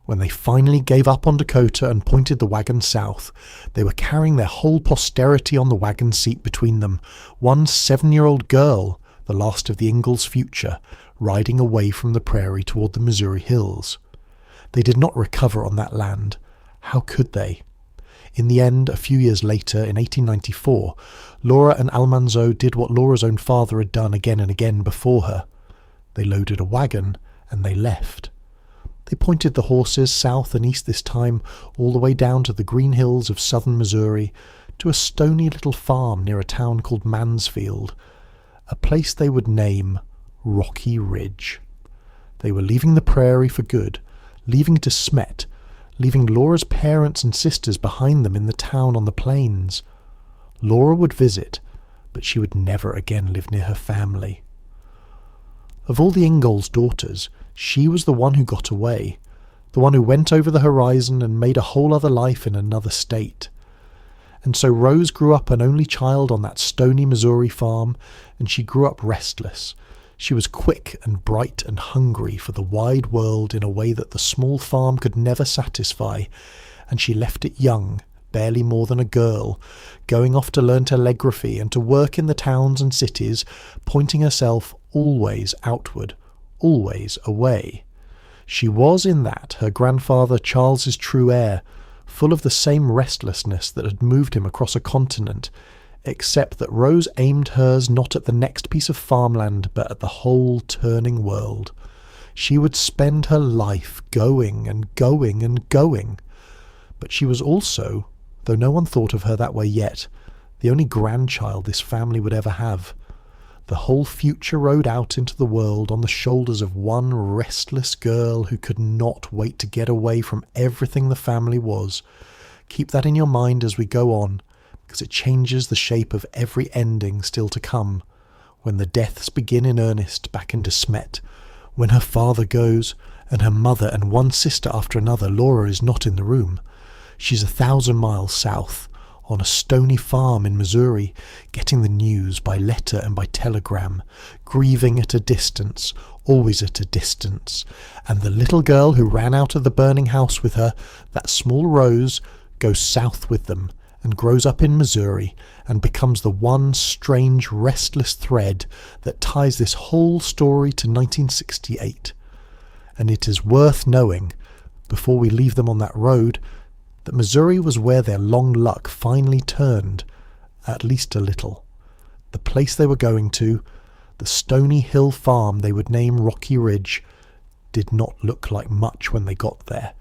When they finally gave up on Dakota and pointed the wagon south, they were carrying their whole posterity on the wagon seat between them, one 7-year-old girl, the last of the Ingalls' future, riding away from the prairie toward the Missouri hills. They did not recover on that land. How could they? In the end, a few years later, in 1894, Laura and Almanzo did what Laura's own father had done again and again before her. They loaded a wagon, and they left. They pointed the horses south and east this time, all the way down to the green hills of southern Missouri, to a stony little farm near a town called Mansfield, a place they would name Rocky Ridge. They were leaving the prairie for good, leaving to Smet, leaving Laura's parents and sisters behind them in the town on the plains. Laura would visit, but she would never again live near her family. Of all the Ingalls daughters, she was the one who got away, the one who went over the horizon and made a whole other life in another state. And so Rose grew up an only child on that stony Missouri farm, and she grew up restless. She was quick and bright and hungry for the wide world in a way that the small farm could never satisfy, and she left it young, barely more than a girl, going off to learn telegraphy and to work in the towns and cities, pointing herself always outward, always away. She was in that her grandfather Charles's true heir, full of the same restlessness that had moved him across a continent, except that Rose aimed hers not at the next piece of farmland but at the whole turning world. She would spend her life going and going and going. But she was also, though no one thought of her that way yet, the only grandchild this family would ever have. The whole future rode out into the world on the shoulders of one restless girl who could not wait to get away from everything the family was. Keep that in your mind as we go on, because it changes the shape of every ending still to come, when the deaths begin in earnest back into Smet, when her father goes, and her mother and one sister after another. Laura is not in the room. She's 1,000 miles south, on a stony farm in Missouri, getting the news by letter and by telegram, grieving at a distance, always at a distance, and the little girl who ran out of the burning house with her, that small Rose, goes south with them and grows up in Missouri and becomes the one strange, restless thread that ties this whole story to 1968. And it is worth knowing, before we leave them on that road, that Missouri was where their long luck finally turned, at least a little. The place they were going to, the stony hill farm they would name Rocky Ridge, did not look like much when they got there.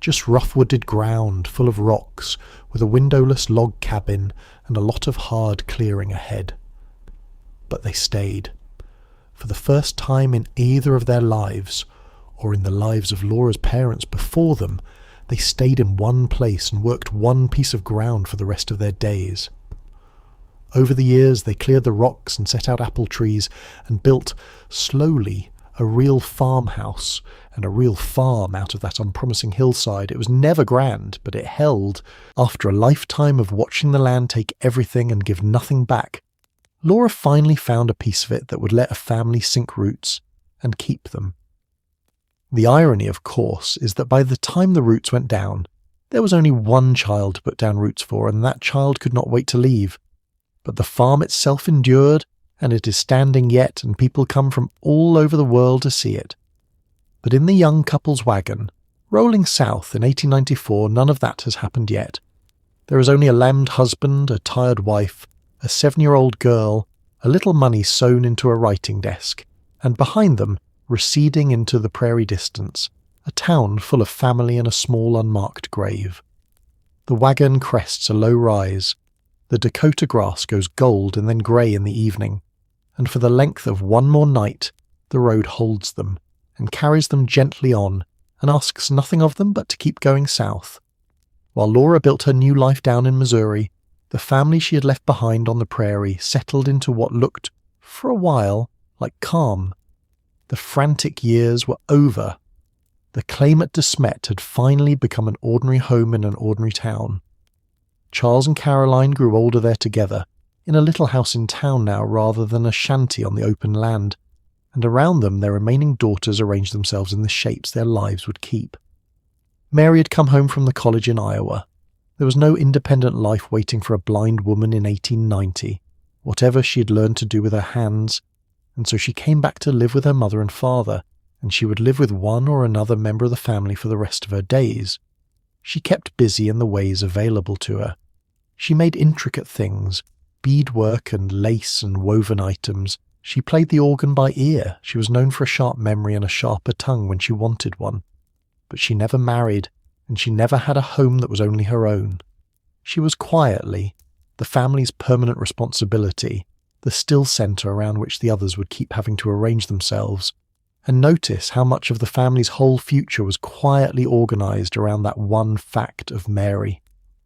Just rough-wooded ground full of rocks, with a windowless log cabin and a lot of hard clearing ahead. But they stayed. For the first time in either of their lives, or in the lives of Laura's parents before them, they stayed in one place and worked one piece of ground for the rest of their days. Over the years they cleared the rocks and set out apple trees and built, slowly, a real farmhouse and a real farm out of that unpromising hillside. It was never grand, but it held. After a lifetime of watching the land take everything and give nothing back, Laura finally found a piece of it that would let a family sink roots and keep them. The irony, of course, is that by the time the roots went down, there was only one child to put down roots for, and that child could not wait to leave. But the farm itself endured, and it is standing yet, and people come from all over the world to see it. But in the young couple's wagon, rolling south in 1894, none of that has happened yet. There is only a lamed husband, a tired wife, a 7-year-old girl, a little money sewn into a writing desk, and behind them, receding into the prairie distance, a town full of family and a small unmarked grave. The wagon crests a low rise. The Dakota grass goes gold and then grey in the evening, and for the length of one more night the road holds them and carries them gently on and asks nothing of them but to keep going south. While Laura built her new life down in Missouri, the family she had left behind on the prairie settled into what looked, for a while, like calm. The frantic years were over. The claim at Smet had finally become an ordinary home in an ordinary town. Charles and Caroline grew older there together, in a little house in town now rather than a shanty on the open land, and around them their remaining daughters arranged themselves in the shapes their lives would keep. Mary had come home from the college in Iowa. There was no independent life waiting for a blind woman in 1890, whatever she had learned to do with her hands, and so she came back to live with her mother and father, and she would live with one or another member of the family for the rest of her days. She kept busy in the ways available to her. She made intricate things, beadwork and lace and woven items. She played the organ by ear. She was known for a sharp memory and a sharper tongue when she wanted one. But she never married, and she never had a home that was only her own. She was quietly the family's permanent responsibility, the still centre around which the others would keep having to arrange themselves. And notice how much of the family's whole future was quietly organised around that one fact of Mary.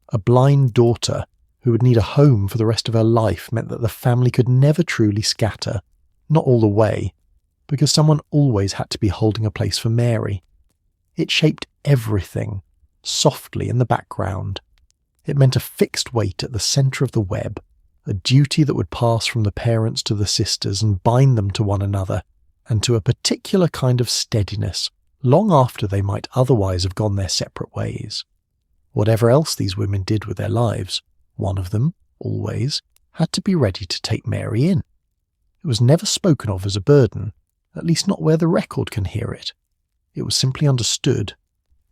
A blind daughter who would need a home for the rest of her life meant that the family could never truly scatter, not all the way, because someone always had to be holding a place for Mary. It shaped everything, softly in the background. It meant a fixed weight at the centre of the web, a duty that would pass from the parents to the sisters and bind them to one another, and to a particular kind of steadiness, long after they might otherwise have gone their separate ways. Whatever else these women did with their lives, one of them, always, had to be ready to take Mary in. It was never spoken of as a burden, at least not where the record can hear it. It was simply understood,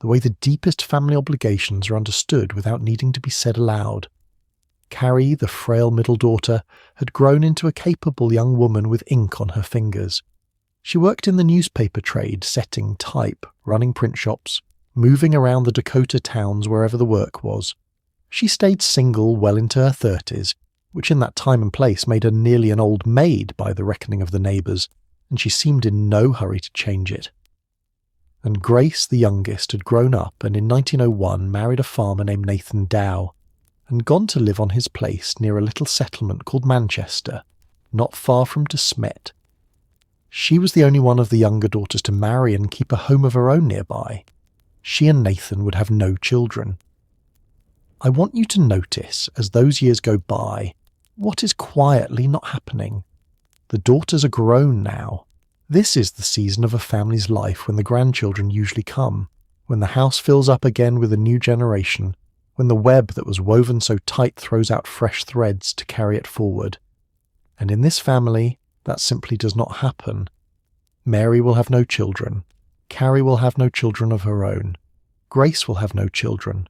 the way the deepest family obligations are understood without needing to be said aloud. Carrie, the frail middle daughter, had grown into a capable young woman with ink on her fingers. She worked in the newspaper trade, setting type, running print shops, moving around the Dakota towns wherever the work was. She stayed single well into her 30s, which in that time and place made her nearly an old maid by the reckoning of the neighbours, and she seemed in no hurry to change it. And Grace, the youngest, had grown up and in 1901 married a farmer named Nathan Dow, and gone to live on his place near a little settlement called Manchester, not far from Smet. She was the only one of the younger daughters to marry and keep a home of her own nearby. She and Nathan would have no children. I want you to notice, as those years go by, what is quietly not happening. The daughters are grown now. This is the season of a family's life when the grandchildren usually come, when the house fills up again with a new generation, when the web that was woven so tight throws out fresh threads to carry it forward. And in this family, that simply does not happen. Mary will have no children. Carrie will have no children of her own. Grace will have no children.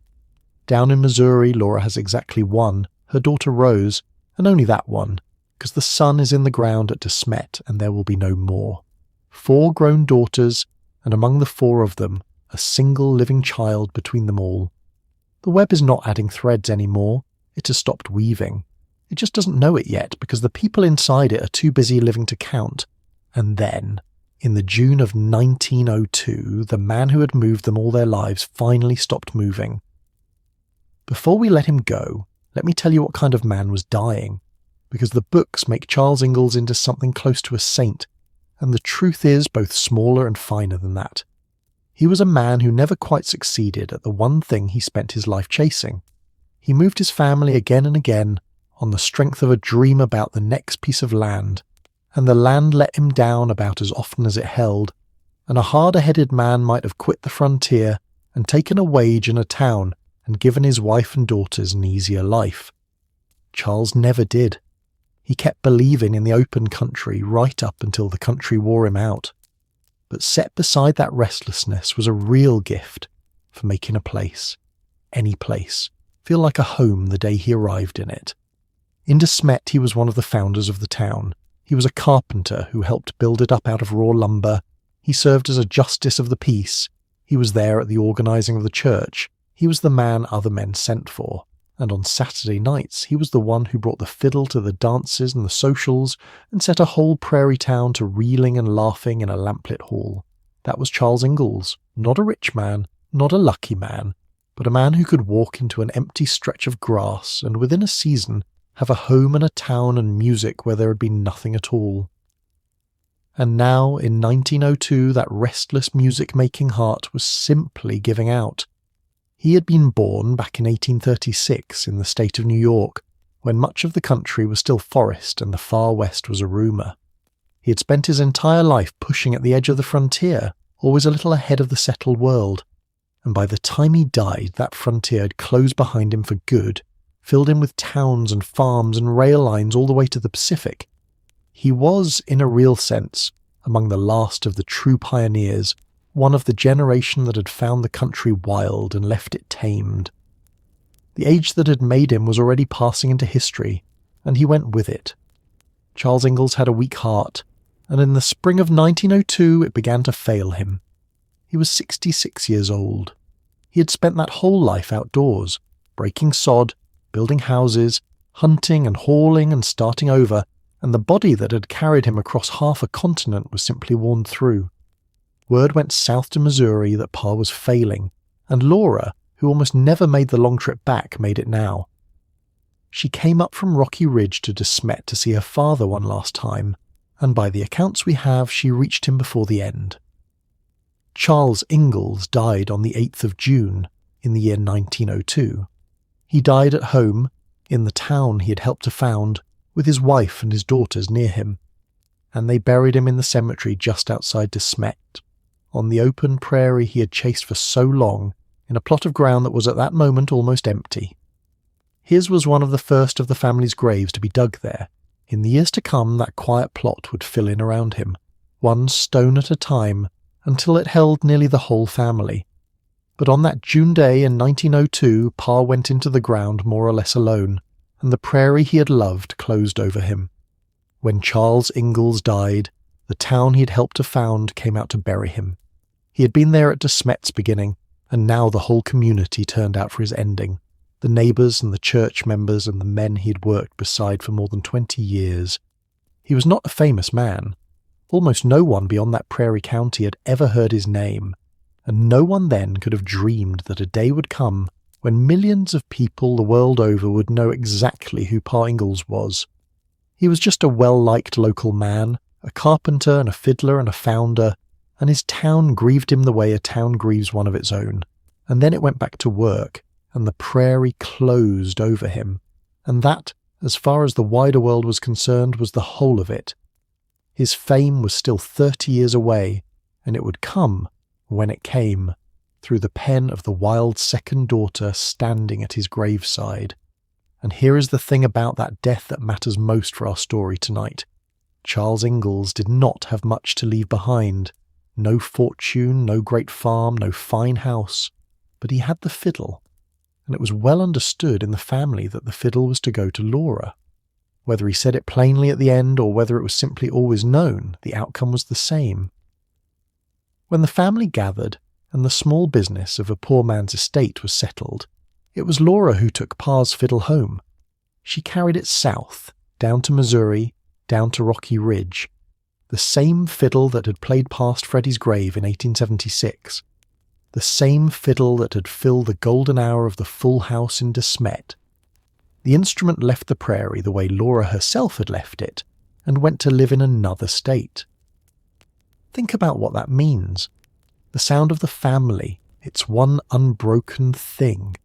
Down in Missouri, Laura has exactly one, her daughter Rose, and only that one, because the son is in the ground at Smet and there will be no more. 4 grown daughters, and among the 4 of them, a single living child between them all. The web is not adding threads anymore, it has stopped weaving. It just doesn't know it yet because the people inside it are too busy living to count. And then, in the June of 1902, the man who had moved them all their lives finally stopped moving. Before we let him go, let me tell you what kind of man was dying, because the books make Charles Ingalls into something close to a saint, and the truth is both smaller and finer than that. He was a man who never quite succeeded at the one thing he spent his life chasing. He moved his family again and again on the strength of a dream about the next piece of land, and the land let him down about as often as it held, and a harder-headed man might have quit the frontier and taken a wage in a town and given his wife and daughters an easier life. Charles never did. He kept believing in the open country right up until the country wore him out. But set beside that restlessness was a real gift for making a place, any place, feel like a home the day he arrived in it. In Smet, he was one of the founders of the town. He was a carpenter who helped build it up out of raw lumber. He served as a justice of the peace. He was there at the organising of the church. He was the man other men sent for. And on Saturday nights, he was the one who brought the fiddle to the dances and the socials and set a whole prairie town to reeling and laughing in a lamplit hall. That was Charles Ingalls, not a rich man, not a lucky man, but a man who could walk into an empty stretch of grass and within a season have a home and a town and music where there had been nothing at all. And now, in 1902, that restless music-making heart was simply giving out. He had been born back in 1836 in the state of New York, when much of the country was still forest and the far west was a rumour. He had spent his entire life pushing at the edge of the frontier, always a little ahead of the settled world, and by the time he died that frontier had closed behind him for good, filled him with towns and farms and rail lines all the way to the Pacific. He was, in a real sense, among the last of the true pioneers, one of the generation that had found the country wild and left it tamed. The age that had made him was already passing into history, and he went with it. Charles Ingalls had a weak heart, and in the spring of 1902 it began to fail him. He was 66 years old. He had spent that whole life outdoors, breaking sod, building houses, hunting and hauling and starting over, and the body that had carried him across half a continent was simply worn through. Word went south to Missouri that Pa was failing, and Laura, who almost never made the long trip back, made it now. She came up from Rocky Ridge to Smet to see her father one last time, and by the accounts we have, she reached him before the end. Charles Ingalls died on the 8th of June in the year 1902. He died at home, in the town he had helped to found, with his wife and his daughters near him, and they buried him in the cemetery just outside Smet, on the open prairie he had chased for so long, in a plot of ground that was at that moment almost empty. His was one of the first of the family's graves to be dug there. In the years to come, that quiet plot would fill in around him, one stone at a time, until it held nearly the whole family. But on that June day in 1902, Pa went into the ground more or less alone, and the prairie he had loved closed over him. When Charles Ingalls died, the town he had helped to found came out to bury him. He had been there at Smet's beginning, and now the whole community turned out for his ending. The neighbours and the church members and the men he had worked beside for more than 20 years. He was not a famous man. Almost no one beyond that prairie county had ever heard his name, and no one then could have dreamed that a day would come when millions of people the world over would know exactly who Pa Ingalls was. He was just a well-liked local man, a carpenter and a fiddler and a founder, and his town grieved him the way a town grieves one of its own, and then it went back to work, and the prairie closed over him, and that, as far as the wider world was concerned, was the whole of it. His fame was still 30 years away, and it would come, when it came, through the pen of the wild second daughter standing at his graveside. And here is the thing about that death that matters most for our story tonight. Charles Ingalls did not have much to leave behind. No fortune, no great farm, no fine house. But he had the fiddle. And it was well understood in the family that the fiddle was to go to Laura. Whether he said it plainly at the end or whether it was simply always known, the outcome was the same. When the family gathered and the small business of a poor man's estate was settled, it was Laura who took Pa's fiddle home. She carried it south, down to Missouri, down to Rocky Ridge, the same fiddle that had played past Freddie's grave in 1876, the same fiddle that had filled the golden hour of the full house in Smet. The instrument left the prairie the way Laura herself had left it, and went to live in another state. Think about what that means. The sound of the family, its one unbroken thing,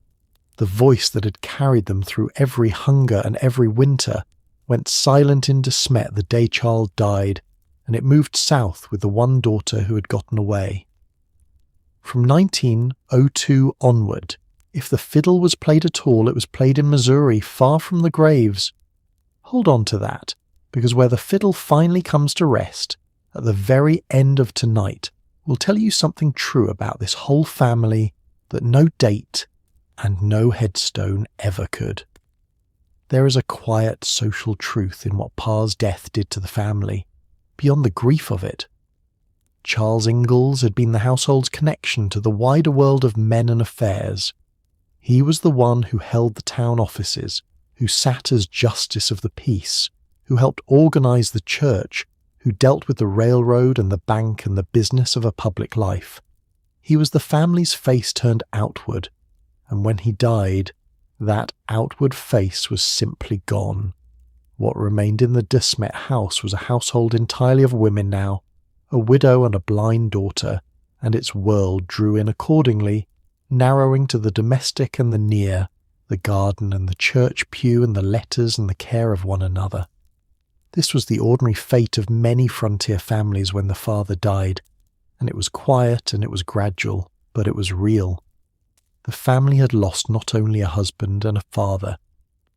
the voice that had carried them through every hunger and every winter, went silent in Smet the day Charles died, and it moved south with the one daughter who had gotten away. From 1902 onward, if the fiddle was played at all, it was played in Missouri, far from the graves. Hold on to that, because where the fiddle finally comes to rest, at the very end of tonight, will tell you something true about this whole family that no date and no headstone ever could. There is a quiet social truth in what Pa's death did to the family, beyond the grief of it. Charles Ingalls had been the household's connection to the wider world of men and affairs. He was the one who held the town offices, who sat as justice of the peace, who helped organise the church, who dealt with the railroad and the bank and the business of a public life. He was the family's face turned outward, and when he died, that outward face was simply gone. What remained in the Smet house was a household entirely of women now, a widow and a blind daughter, and its world drew in accordingly, narrowing to the domestic and the near, the garden and the church pew and the letters and the care of one another. This was the ordinary fate of many frontier families when the father died, and it was quiet and it was gradual, but it was real. The family had lost not only a husband and a father,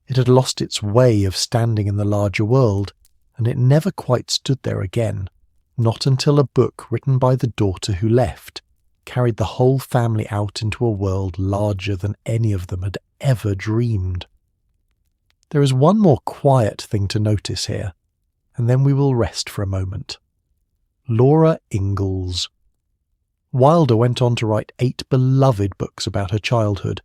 it had lost its way of standing in the larger world, and it never quite stood there again, not until a book written by the daughter who left carried the whole family out into a world larger than any of them had ever dreamed. There is one more quiet thing to notice here, and then we will rest for a moment. Laura Ingalls. Wilder went on to write 8 beloved books about her childhood,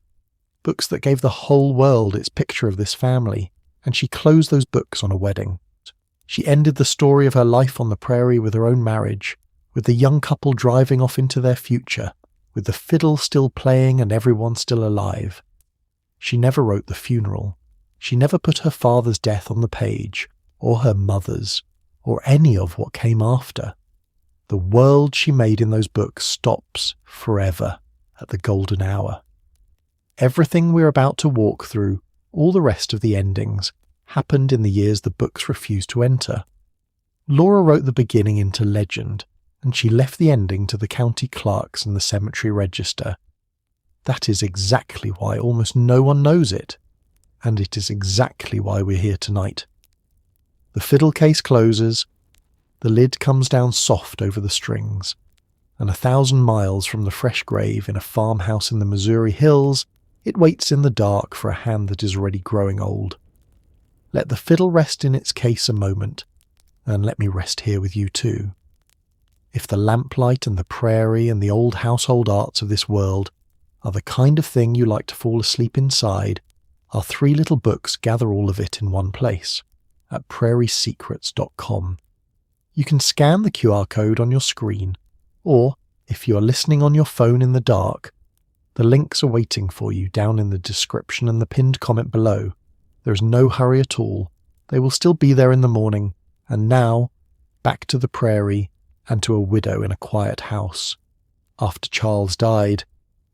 books that gave the whole world its picture of this family, and she closed those books on a wedding. She ended the story of her life on the prairie with her own marriage, with the young couple driving off into their future, with the fiddle still playing and everyone still alive. She never wrote the funeral. She never put her father's death on the page, or her mother's, or any of what came after. The world she made in those books stops forever at the golden hour. Everything we're about to walk through, all the rest of the endings, happened in the years the books refused to enter. Laura wrote the beginning into legend, and she left the ending to the county clerks and the cemetery register. That is exactly why almost no one knows it, and it is exactly why we're here tonight. The fiddle case closes, the lid comes down soft over the strings, and 1,000 miles from the fresh grave in a farmhouse in the Missouri hills, it waits in the dark for a hand that is already growing old. Let the fiddle rest in its case a moment, and let me rest here with you too. If the lamplight and the prairie and the old household arts of this world are the kind of thing you like to fall asleep inside, our 3 little books gather all of it in one place, at prairiesecrets.com. You can scan the QR code on your screen, or, if you are listening on your phone in the dark, the links are waiting for you down in the description and the pinned comment below. There is no hurry at all. They will still be there in the morning, and now, back to the prairie and to a widow in a quiet house. After Charles died,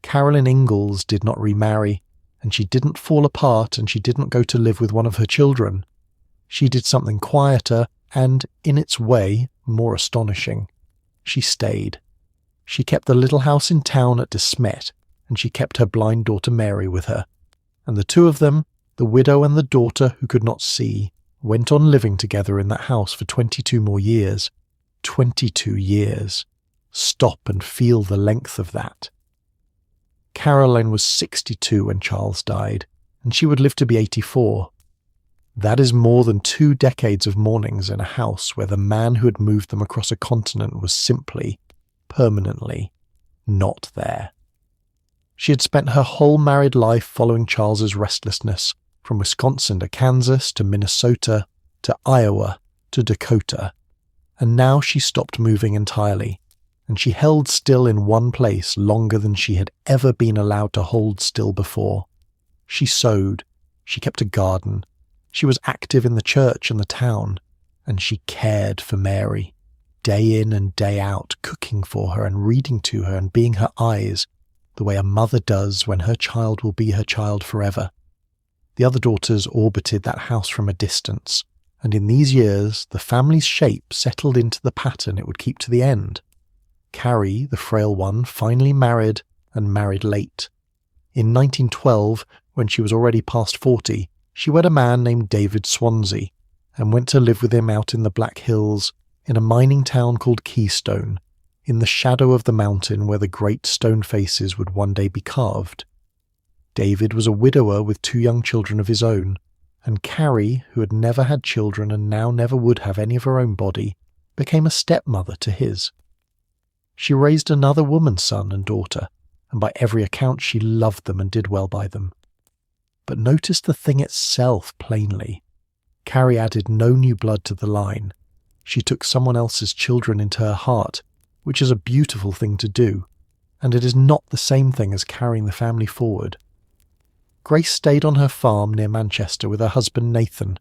Carolyn Ingalls did not remarry, and she didn't fall apart and she didn't go to live with one of her children. She did something quieter and, in its way, more astonishing. She stayed. She kept the little house in town at Smet, and she kept her blind daughter Mary with her. And the two of them, the widow and the daughter who could not see, went on living together in that house for 22 more years. 22 years. Stop and feel the length of that. Caroline was 62 when Charles died, and she would live to be 84. That is more than 2 decades of mornings in a house where the man who had moved them across a continent was simply, permanently, not there. She had spent her whole married life following Charles's restlessness, from Wisconsin to Kansas to Minnesota to Iowa to Dakota, and now she stopped moving entirely, and she held still in one place longer than she had ever been allowed to hold still before. She sewed, she kept a garden, she was active in the church and the town, and she cared for Mary, day in and day out, cooking for her and reading to her and being her eyes, the way a mother does when her child will be her child forever. The other daughters orbited that house from a distance, and in these years the family's shape settled into the pattern it would keep to the end. Carrie, the frail one, finally married, and married late. In 1912, when she was already past 40, she wed a man named David Swansea, and went to live with him out in the Black Hills, in a mining town called Keystone, in the shadow of the mountain where the great stone faces would one day be carved. David was a widower with 2 young children of his own, and Carrie, who had never had children and now never would have any of her own body, became a stepmother to his. She raised another woman's son and daughter, and by every account she loved them and did well by them. But notice the thing itself plainly. Carrie added no new blood to the line. She took someone else's children into her heart, which is a beautiful thing to do, and it is not the same thing as carrying the family forward. Grace stayed on her farm near Manchester with her husband Nathan,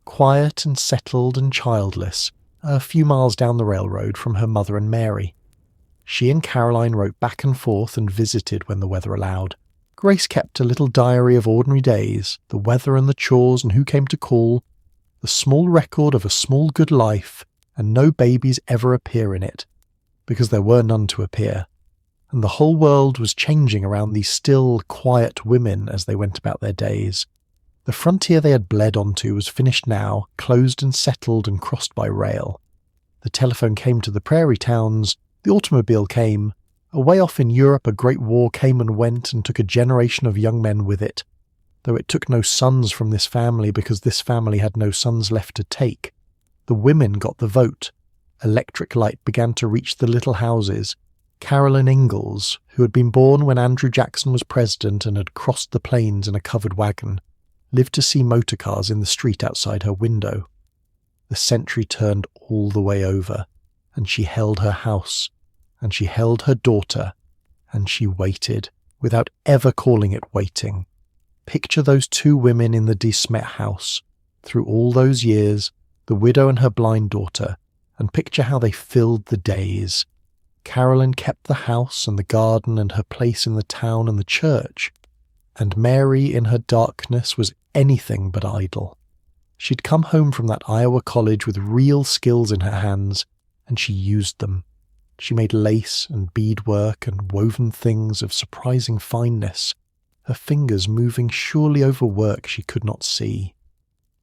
quiet and settled and childless, a few miles down the railroad from her mother and Mary. She and Caroline wrote back and forth and visited when the weather allowed. Grace kept a little diary of ordinary days, the weather and the chores and who came to call, the small record of a small good life, and no babies ever appear in it, because there were none to appear, and the whole world was changing around these still, quiet women as they went about their days. The frontier they had bled onto was finished now, closed and settled and crossed by rail. The telephone came to the prairie towns, the automobile came. Away off in Europe a great war came and went and took a generation of young men with it, though it took no sons from this family because this family had no sons left to take. The women got the vote. Electric light began to reach the little houses. Laura Ingalls, who had been born when Andrew Jackson was president and had crossed the plains in a covered wagon, lived to see motor cars in the street outside her window. The century turned all the way over, and she held her house, and she held her daughter, and she waited, without ever calling it waiting. Picture those 2 women in the Smet house, through all those years, the widow and her blind daughter, and picture how they filled the days. Caroline kept the house and the garden and her place in the town and the church, and Mary in her darkness was anything but idle. She'd come home from that Iowa college with real skills in her hands, and she used them. She made lace and beadwork and woven things of surprising fineness, her fingers moving surely over work she could not see.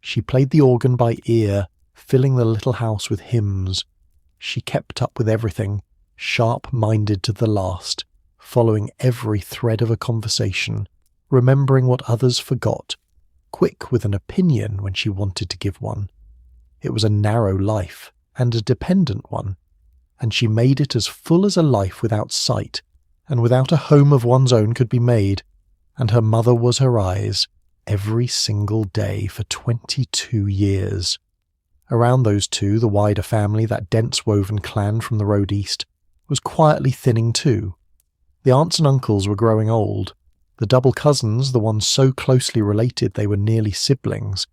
She played the organ by ear, filling the little house with hymns. She kept up with everything, sharp-minded to the last, following every thread of a conversation, remembering what others forgot, quick with an opinion when she wanted to give one. It was a narrow life, and a dependent one, and she made it as full as a life without sight, and without a home of one's own could be made, and her mother was her eyes, every single day for 22 years. Around those 2, the wider family, that dense woven clan from the road east, was quietly thinning too. The aunts and uncles were growing old. The double cousins, the ones so closely related they were nearly siblings,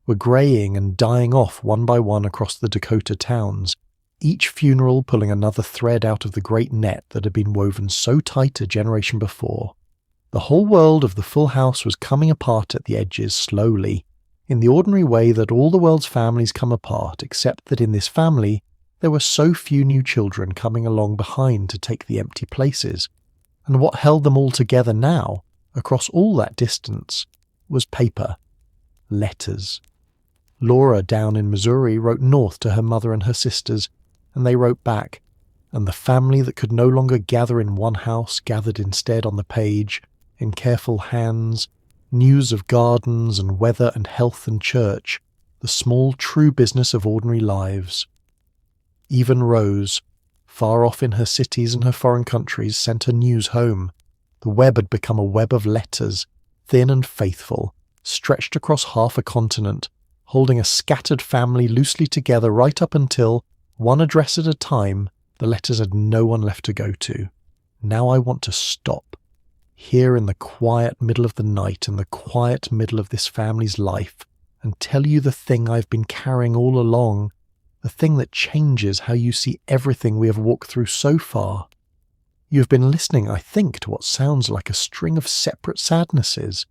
were greying and dying off one by one across the Dakota towns, each funeral pulling another thread out of the great net that had been woven so tight a generation before. The whole world of the full house was coming apart at the edges slowly, in the ordinary way that all the world's families come apart, except that in this family there were so few new children coming along behind to take the empty places, and what held them all together now, across all that distance, was paper. Letters. Laura down in Missouri wrote north to her mother and her sisters, and they wrote back, and the family that could no longer gather in one house gathered instead on the page, in careful hands, news of gardens and weather and health and church, the small true business of ordinary lives. Even Rose, far off in her cities and her foreign countries, sent her news home. The web had become a web of letters, thin and faithful, stretched across half a continent, holding a scattered family loosely together right up until, one address at a time, the letters had no one left to go to. Now I want to stop, here in the quiet middle of the night and the quiet middle of this family's life, and tell you the thing I've been carrying all along, the thing that changes how you see everything we have walked through so far. You have been listening, I think, to what sounds like a string of separate sadnesses.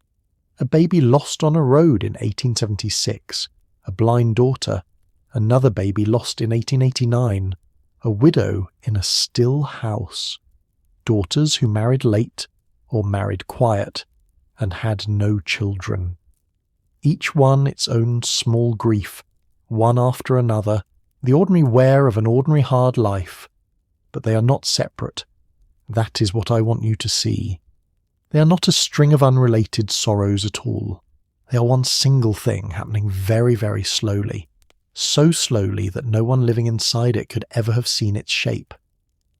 A baby lost on a road in 1876, a blind daughter, another baby lost in 1889, a widow in a still house, daughters who married late or married quiet and had no children. Each one its own small grief, one after another, the ordinary wear of an ordinary hard life, but they are not separate. That is what I want you to see. They are not a string of unrelated sorrows at all. They are one single thing happening very, very slowly, so slowly that no one living inside it could ever have seen its shape.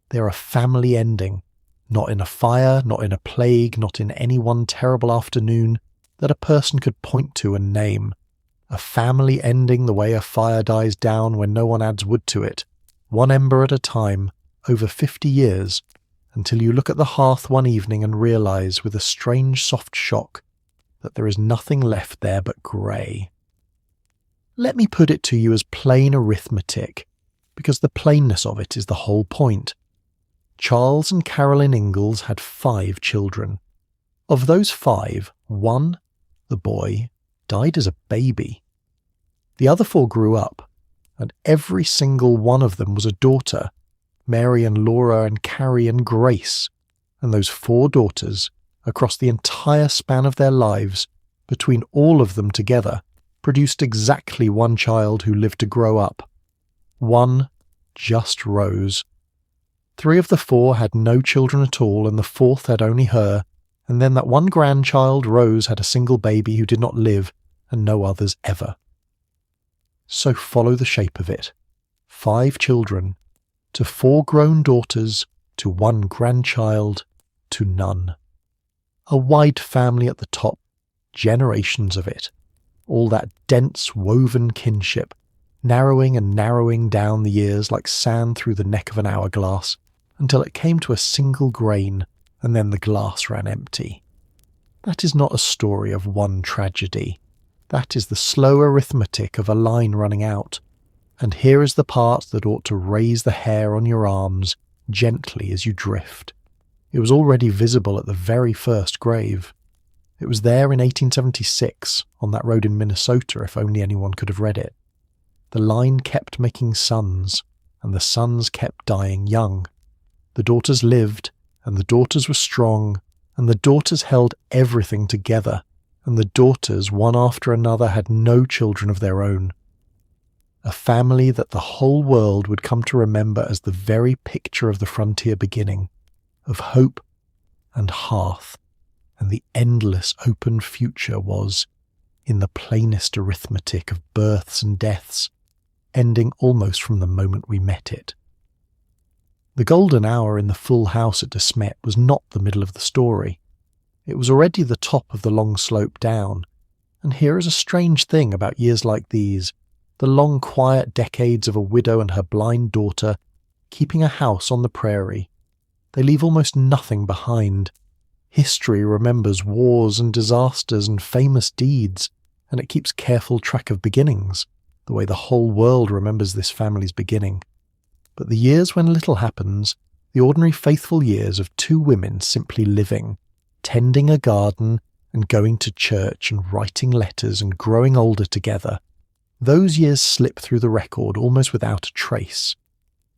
They are a family ending, not in a fire, not in a plague, not in any one terrible afternoon that a person could point to and name. A family ending the way a fire dies down when no one adds wood to it, one ember at a time, over 50 years, until you look at the hearth one evening and realise with a strange soft shock that there is nothing left there but grey. Let me put it to you as plain arithmetic, because the plainness of it is the whole point. Charles and Caroline Ingalls had 5 children. Of those 5, one, the boy, died as a baby. The other 4 grew up, and every single one of them was a daughter, Mary and Laura and Carrie and Grace, and those 4 daughters, across the entire span of their lives, between all of them together, produced exactly one child who lived to grow up. One, just Rose. 3 of the 4 had no children at all, and the 4th had only her, and then that one grandchild, Rose, had a single baby who did not live, and no others ever. So follow the shape of it. 5 children, to 4 grown daughters, to 1 grandchild, to none. A wide family at the top, generations of it. All that dense woven kinship, narrowing and narrowing down the years like sand through the neck of an hourglass, until it came to a single grain, and then the glass ran empty. That is not a story of one tragedy. That is the slow arithmetic of a line running out. And here is the part that ought to raise the hair on your arms gently as you drift. It was already visible at the very first grave. It was there in 1876, on that road in Minnesota, if only anyone could have read it. The line kept making sons, and the sons kept dying young. The daughters lived, and the daughters were strong, and the daughters held everything together, and the daughters, one after another, had no children of their own. A family that the whole world would come to remember as the very picture of the frontier beginning, of hope and hearth, and the endless open future was, in the plainest arithmetic of births and deaths, ending almost from the moment we met it. The golden hour in the full house at Smet was not the middle of the story. It was already the top of the long slope down, and here is a strange thing about years like these, the long quiet decades of a widow and her blind daughter keeping a house on the prairie. They leave almost nothing behind. History remembers wars and disasters and famous deeds, and it keeps careful track of beginnings, the way the whole world remembers this family's beginning. But the years when little happens, the ordinary faithful years of 2 women simply living, tending a garden and going to church and writing letters and growing older together. Those years slip through the record almost without a trace.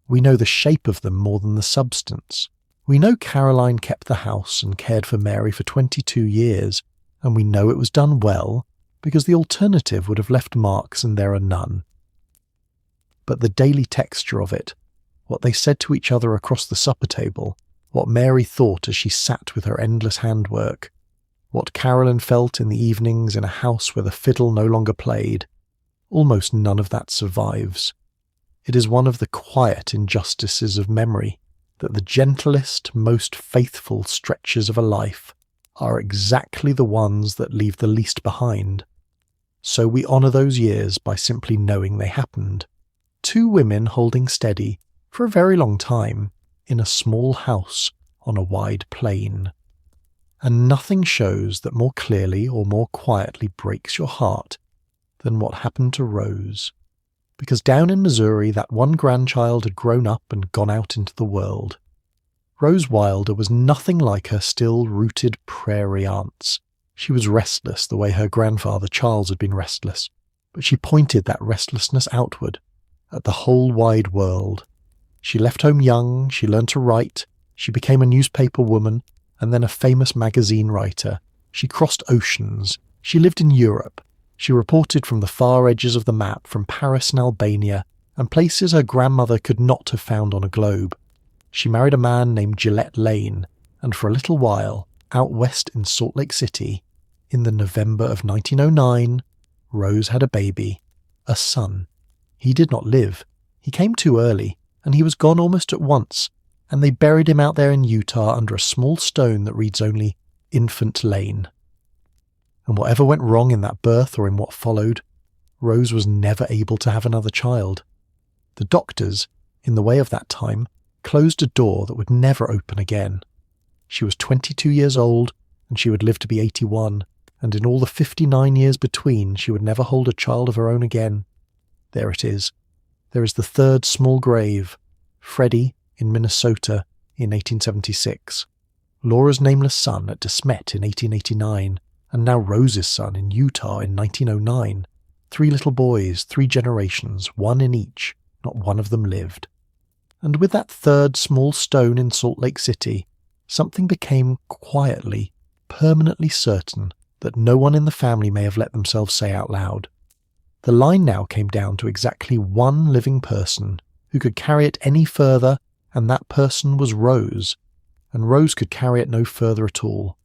We know the shape of them more than the substance. We know Caroline kept the house and cared for Mary for 22 years, and we know it was done well, because the alternative would have left marks and there are none. But the daily texture of it, what they said to each other across the supper table, what Mary thought as she sat with her endless handwork, what Caroline felt in the evenings in a house where the fiddle no longer played, almost none of that survives. It is one of the quiet injustices of memory that the gentlest, most faithful stretches of a life are exactly the ones that leave the least behind. So we honour those years by simply knowing they happened. Two women holding steady for a very long time in a small house on a wide plain. And nothing shows that more clearly or more quietly breaks your heart than what happened to Rose. Because down in Missouri, that one grandchild had grown up and gone out into the world. Rose Wilder was nothing like her still-rooted prairie aunts. She was restless the way her grandfather Charles had been restless, but she pointed that restlessness outward, at the whole wide world. She left home young, she learned to write, she became a newspaper woman, and then a famous magazine writer. She crossed oceans, she lived in Europe, she reported from the far edges of the map, from Paris and Albania, and places her grandmother could not have found on a globe. She married a man named Gillette Lane, and for a little while, out west in Salt Lake City, in the November of 1909, Rose had a baby, a son. He did not live. He came too early, and he was gone almost at once, and they buried him out there in Utah under a small stone that reads only Infant Lane. And whatever went wrong in that birth or in what followed, Rose was never able to have another child. The doctors, in the way of that time, closed a door that would never open again. She was 22 years old, and she would live to be 81, and in all the 59 years between she would never hold a child of her own again. There it is. There is the third small grave, Freddie in Minnesota in 1876, Laura's nameless son at Smet in 1889, and now Rose's son in Utah in 1909. 3 little boys, 3 generations, one in each, not one of them lived. And with that third small stone in Salt Lake City, something became quietly, permanently certain that no one in the family may have let themselves say out loud. The line now came down to exactly one living person who could carry it any further, and that person was Rose, and Rose could carry it no further at all.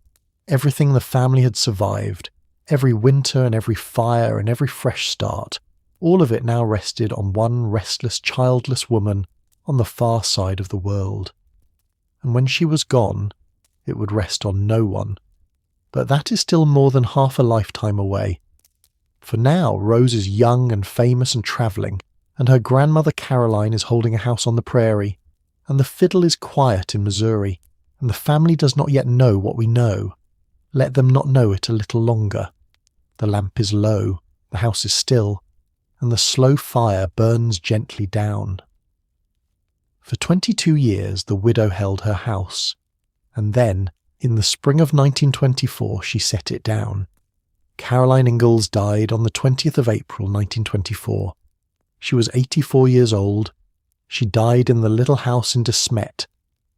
Everything the family had survived, every winter and every fire and every fresh start, all of it now rested on one restless, childless woman on the far side of the world. And when she was gone, it would rest on no one. But that is still more than half a lifetime away. For now, Rose is young and famous and travelling, and her grandmother Caroline is holding a house on the prairie, and the fiddle is quiet in Missouri, and the family does not yet know what we know. Let them not know it a little longer. The lamp is low, the house is still, and the slow fire burns gently down. For 22 years the widow held her house, and then, in the spring of 1924, she set it down. Caroline Ingalls died on the 20th of April 1924. She was 84 years old. She died in the little house in Smet,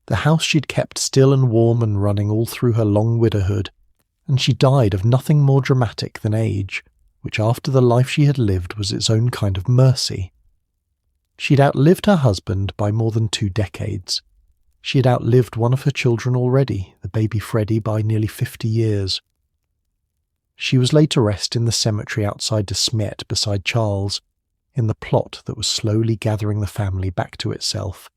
the house she'd kept still and warm and running all through her long widowhood, and she died of nothing more dramatic than age, which after the life she had lived was its own kind of mercy. She'd outlived her husband by more than 2 decades. She had outlived one of her children already, the baby Freddie, by nearly 50 years. She was laid to rest in the cemetery outside Smet beside Charles, in the plot that was slowly gathering the family back to itself.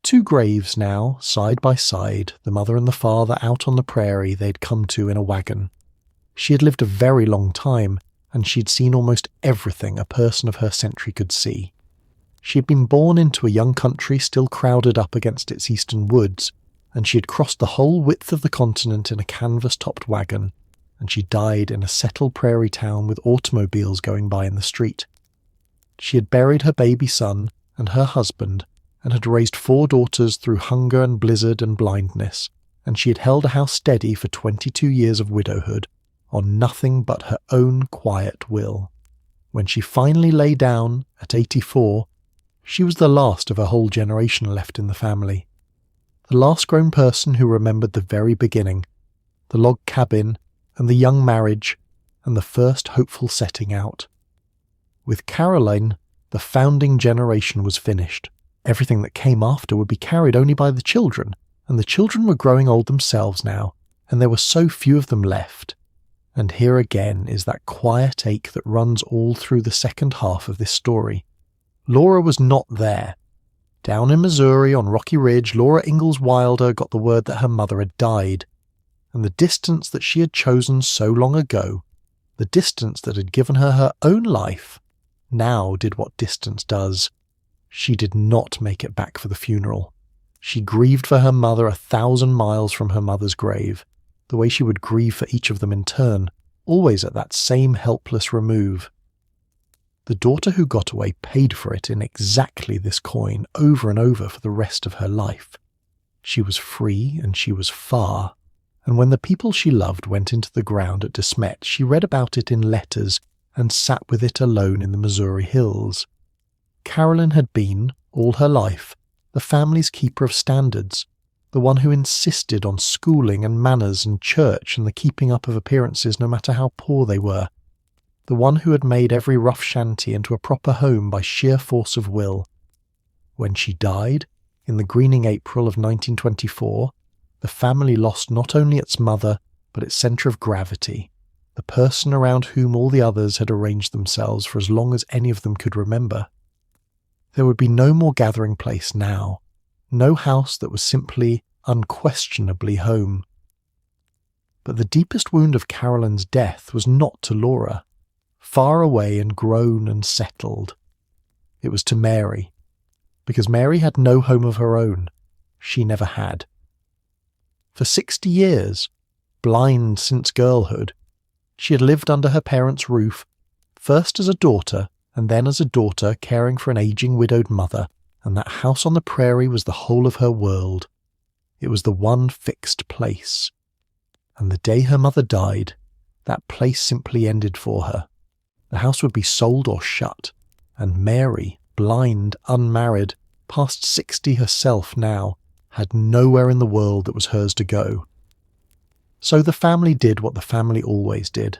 2 graves now, side by side, the mother and the father out on the prairie they'd come to in a wagon. She had lived a very long time, and she'd seen almost everything a person of her century could see. She had been born into a young country still crowded up against its eastern woods, and she had crossed the whole width of the continent in a canvas-topped wagon, and she died in a settled prairie town with automobiles going by in the street. She had buried her baby son and her husband, and had raised 4 daughters through hunger and blizzard and blindness, and she had held a house steady for 22 years of widowhood on nothing but her own quiet will. When she finally lay down at 84, she was the last of her whole generation left in the family. The last grown person who remembered the very beginning, the log cabin and the young marriage and the first hopeful setting out. With Caroline, the founding generation was finished. Everything that came after would be carried only by the children, and the children were growing old themselves now, and there were so few of them left. And here again is that quiet ache that runs all through the second half of this story. Laura was not there. Down in Missouri on Rocky Ridge, Laura Ingalls Wilder got the word that her mother had died, and the distance that she had chosen so long ago, the distance that had given her her own life, now did what distance does. She did not make it back for the funeral. She grieved for her mother 1,000 miles from her mother's grave, the way she would grieve for each of them in turn, always at that same helpless remove. The daughter who got away paid for it in exactly this coin over and over for the rest of her life. She was free and she was far, and when the people she loved went into the ground at Smet, she read about it in letters and sat with it alone in the Missouri hills. Caroline had been, all her life, the family's keeper of standards, the one who insisted on schooling and manners and church and the keeping up of appearances no matter how poor they were, the one who had made every rough shanty into a proper home by sheer force of will. When she died, in the greening April of 1924, the family lost not only its mother, but its centre of gravity, the person around whom all the others had arranged themselves for as long as any of them could remember. There would be no more gathering place now, no house that was simply, unquestionably home. But the deepest wound of Caroline's death was not to Laura, far away and grown and settled. It was to Mary, because Mary had no home of her own. She never had. For 60 years, blind since girlhood, she had lived under her parents' roof, first as a daughter and then as a daughter caring for an aging widowed mother, and that house on the prairie was the whole of her world. It was the one fixed place. And the day her mother died, that place simply ended for her. The house would be sold or shut, and Mary, blind, unmarried, past 60 herself now, had nowhere in the world that was hers to go. So the family did what the family always did.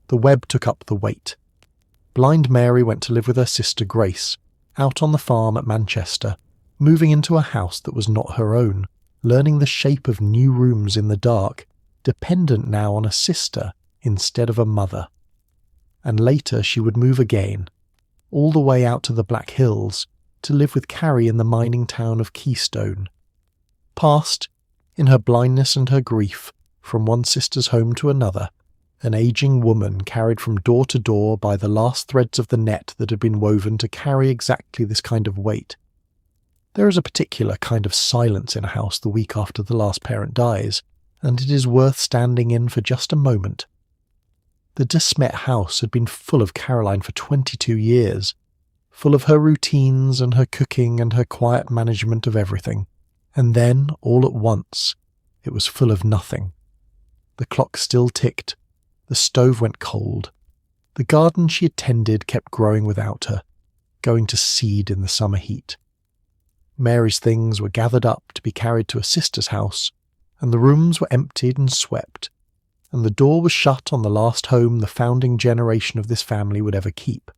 The web took up the weight. Blind Mary went to live with her sister Grace, out on the farm at Manchester, moving into a house that was not her own, learning the shape of new rooms in the dark, dependent now on a sister instead of a mother. And later she would move again, all the way out to the Black Hills, to live with Carrie in the mining town of Keystone. Passed, in her blindness and her grief, from one sister's home to another, an aging woman carried from door to door by the last threads of the net that had been woven to carry exactly this kind of weight. There is a particular kind of silence in a house the week after the last parent dies, and it is worth standing in for just a moment. The de Smet house had been full of Caroline for 22 years, full of her routines and her cooking and her quiet management of everything, and then, all at once, it was full of nothing. The clock still ticked. The stove went cold. The garden she had tended kept growing without her, going to seed in the summer heat. Mary's things were gathered up to be carried to a sister's house, and the rooms were emptied and swept, and the door was shut on the last home the founding generation of this family would ever keep.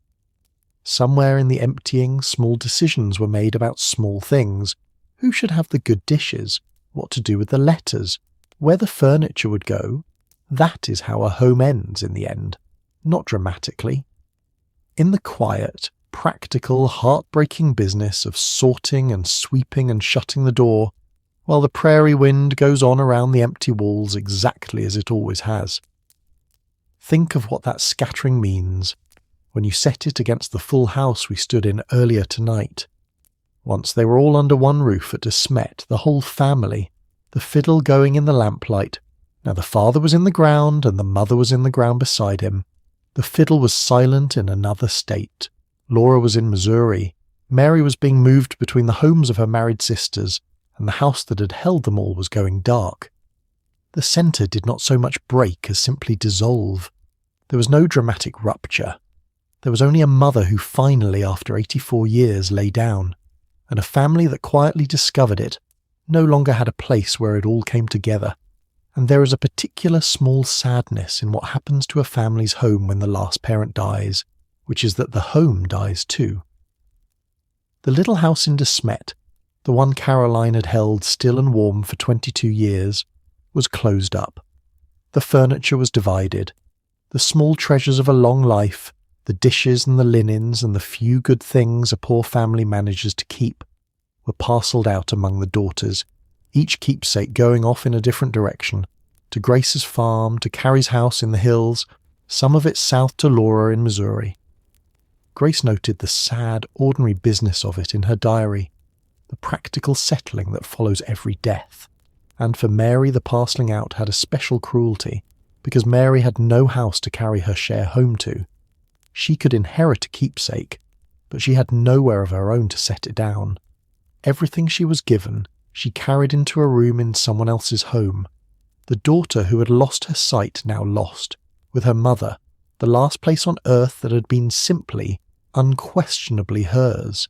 Somewhere in the emptying, small decisions were made about small things. Who should have the good dishes? What to do with the letters? Where the furniture would go? That is how a home ends in the end, not dramatically. In the quiet, practical, heartbreaking business of sorting and sweeping and shutting the door, while the prairie wind goes on around the empty walls exactly as it always has. Think of what that scattering means when you set it against the full house we stood in earlier tonight. Once they were all under one roof at de Smet, the whole family, the fiddle going in the lamplight. Now the father was in the ground and the mother was in the ground beside him. The fiddle was silent in another state. Laura was in Missouri. Mary was being moved between the homes of her married sisters, and the house that had held them all was going dark. The centre did not so much break as simply dissolve. There was no dramatic rupture. There was only a mother who finally, after 84 years, lay down, and a family that quietly discovered it no longer had a place where it all came together. And there is a particular small sadness in what happens to a family's home when the last parent dies, which is that the home dies too. The little house in Smet, the one Caroline had held still and warm for 22 years, was closed up. The furniture was divided. The small treasures of a long life, the dishes and the linens and the few good things a poor family manages to keep, were parcelled out among the daughters, each keepsake going off in a different direction, to Grace's farm, to Carrie's house in the hills, some of it south to Laura in Missouri. Grace noted the sad, ordinary business of it in her diary, the practical settling that follows every death. And for Mary, the parcelling out had a special cruelty, because Mary had no house to carry her share home to. She could inherit a keepsake, but she had nowhere of her own to set it down. Everything she was given, she carried into a room in someone else's home. The daughter who had lost her sight now lost, with her mother, the last place on earth that had been simply, unquestionably hers.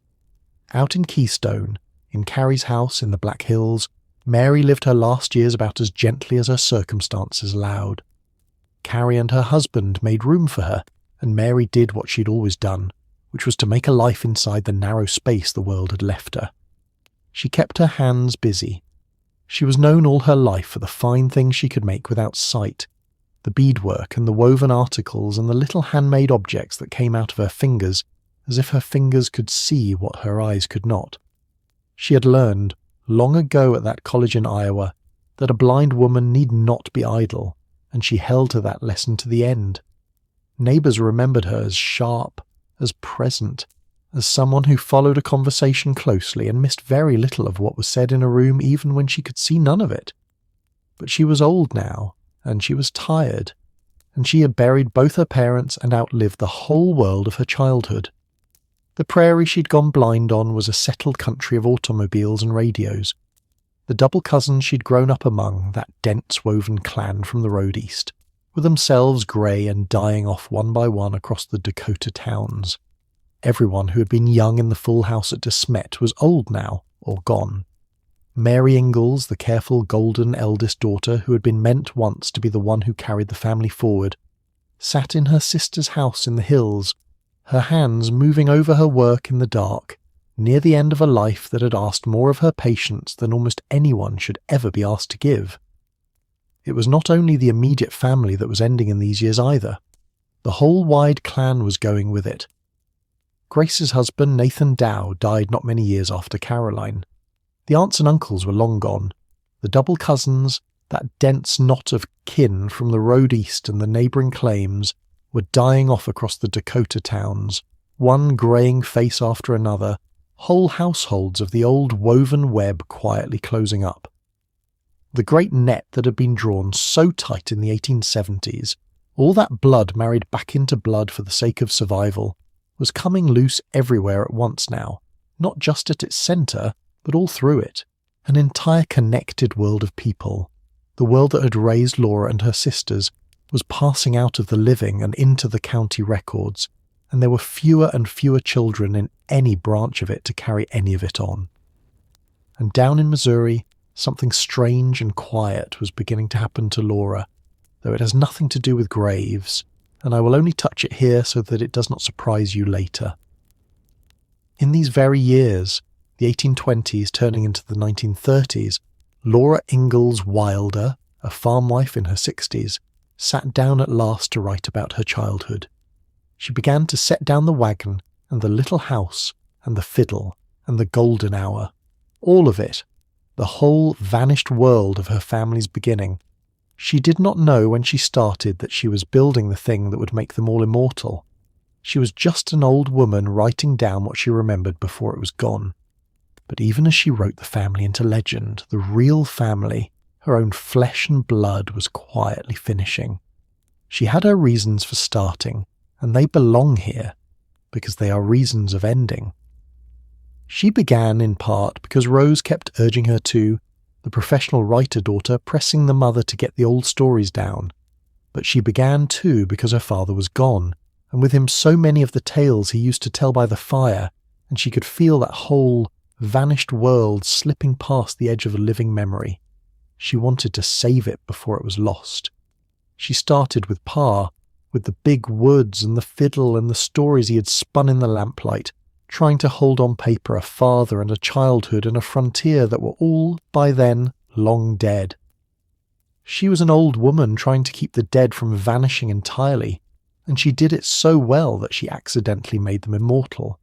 Out in Keystone, in Carrie's house in the Black Hills, Mary lived her last years about as gently as her circumstances allowed. Carrie and her husband made room for her, and Mary did what she'd always done, which was to make a life inside the narrow space the world had left her. She kept her hands busy. She was known all her life for the fine things she could make without sight, the beadwork and the woven articles and the little handmade objects that came out of her fingers, as if her fingers could see what her eyes could not. She had learned, long ago at that college in Iowa, that a blind woman need not be idle, and she held to that lesson to the end. Neighbours remembered her as sharp, as present, as someone who followed a conversation closely and missed very little of what was said in a room even when she could see none of it. But she was old now, and she was tired, and she had buried both her parents and outlived the whole world of her childhood. The prairie she'd gone blind on was a settled country of automobiles and radios. The double cousins she'd grown up among, that dense woven clan from the road east, were themselves grey and dying off one by one across the Dakota towns. Everyone who had been young in the full house at Smet was old now, or gone. Mary Ingalls, the careful golden eldest daughter who had been meant once to be the one who carried the family forward, sat in her sister's house in the hills, her hands moving over her work in the dark, near the end of a life that had asked more of her patience than almost anyone should ever be asked to give. It was not only the immediate family that was ending in these years either. The whole wide clan was going with it. Grace's husband, Nathan Dow, died not many years after Caroline. The aunts and uncles were long gone. The double cousins, that dense knot of kin from the road east and the neighbouring claims, were dying off across the Dakota towns, one greying face after another, whole households of the old woven web quietly closing up. The great net that had been drawn so tight in the 1870s, all that blood married back into blood for the sake of survival, was coming loose everywhere at once now, not just at its centre, but all through it. An entire connected world of people, the world that had raised Laura and her sisters, was passing out of the living and into the county records, and there were fewer and fewer children in any branch of it to carry any of it on. And down in Missouri, something strange and quiet was beginning to happen to Laura, though it has nothing to do with graves, and I will only touch it here so that it does not surprise you later. In these very years, the 1820s turning into the 1930s, Laura Ingalls Wilder, a farm wife in her 60s, sat down at last to write about her childhood. She began to set down the wagon and the little house and the fiddle and the golden hour, all of it, the whole vanished world of her family's beginning. She did not know when she started that she was building the thing that would make them all immortal. She was just an old woman writing down what she remembered before it was gone. But even as she wrote the family into legend, the real family, her own flesh and blood, was quietly finishing. She had her reasons for starting, and they belong here, because they are reasons of ending. She began in part because Rose kept urging her to, the professional writer-daughter pressing the mother to get the old stories down. But she began too because her father was gone, and with him so many of the tales he used to tell by the fire, and she could feel that whole vanished world slipping past the edge of a living memory. She wanted to save it before it was lost. She started with Pa, with the big woods and the fiddle and the stories he had spun in the lamplight, trying to hold on paper a father and a childhood and a frontier that were all, by then, long dead. She was an old woman trying to keep the dead from vanishing entirely, and she did it so well that she accidentally made them immortal.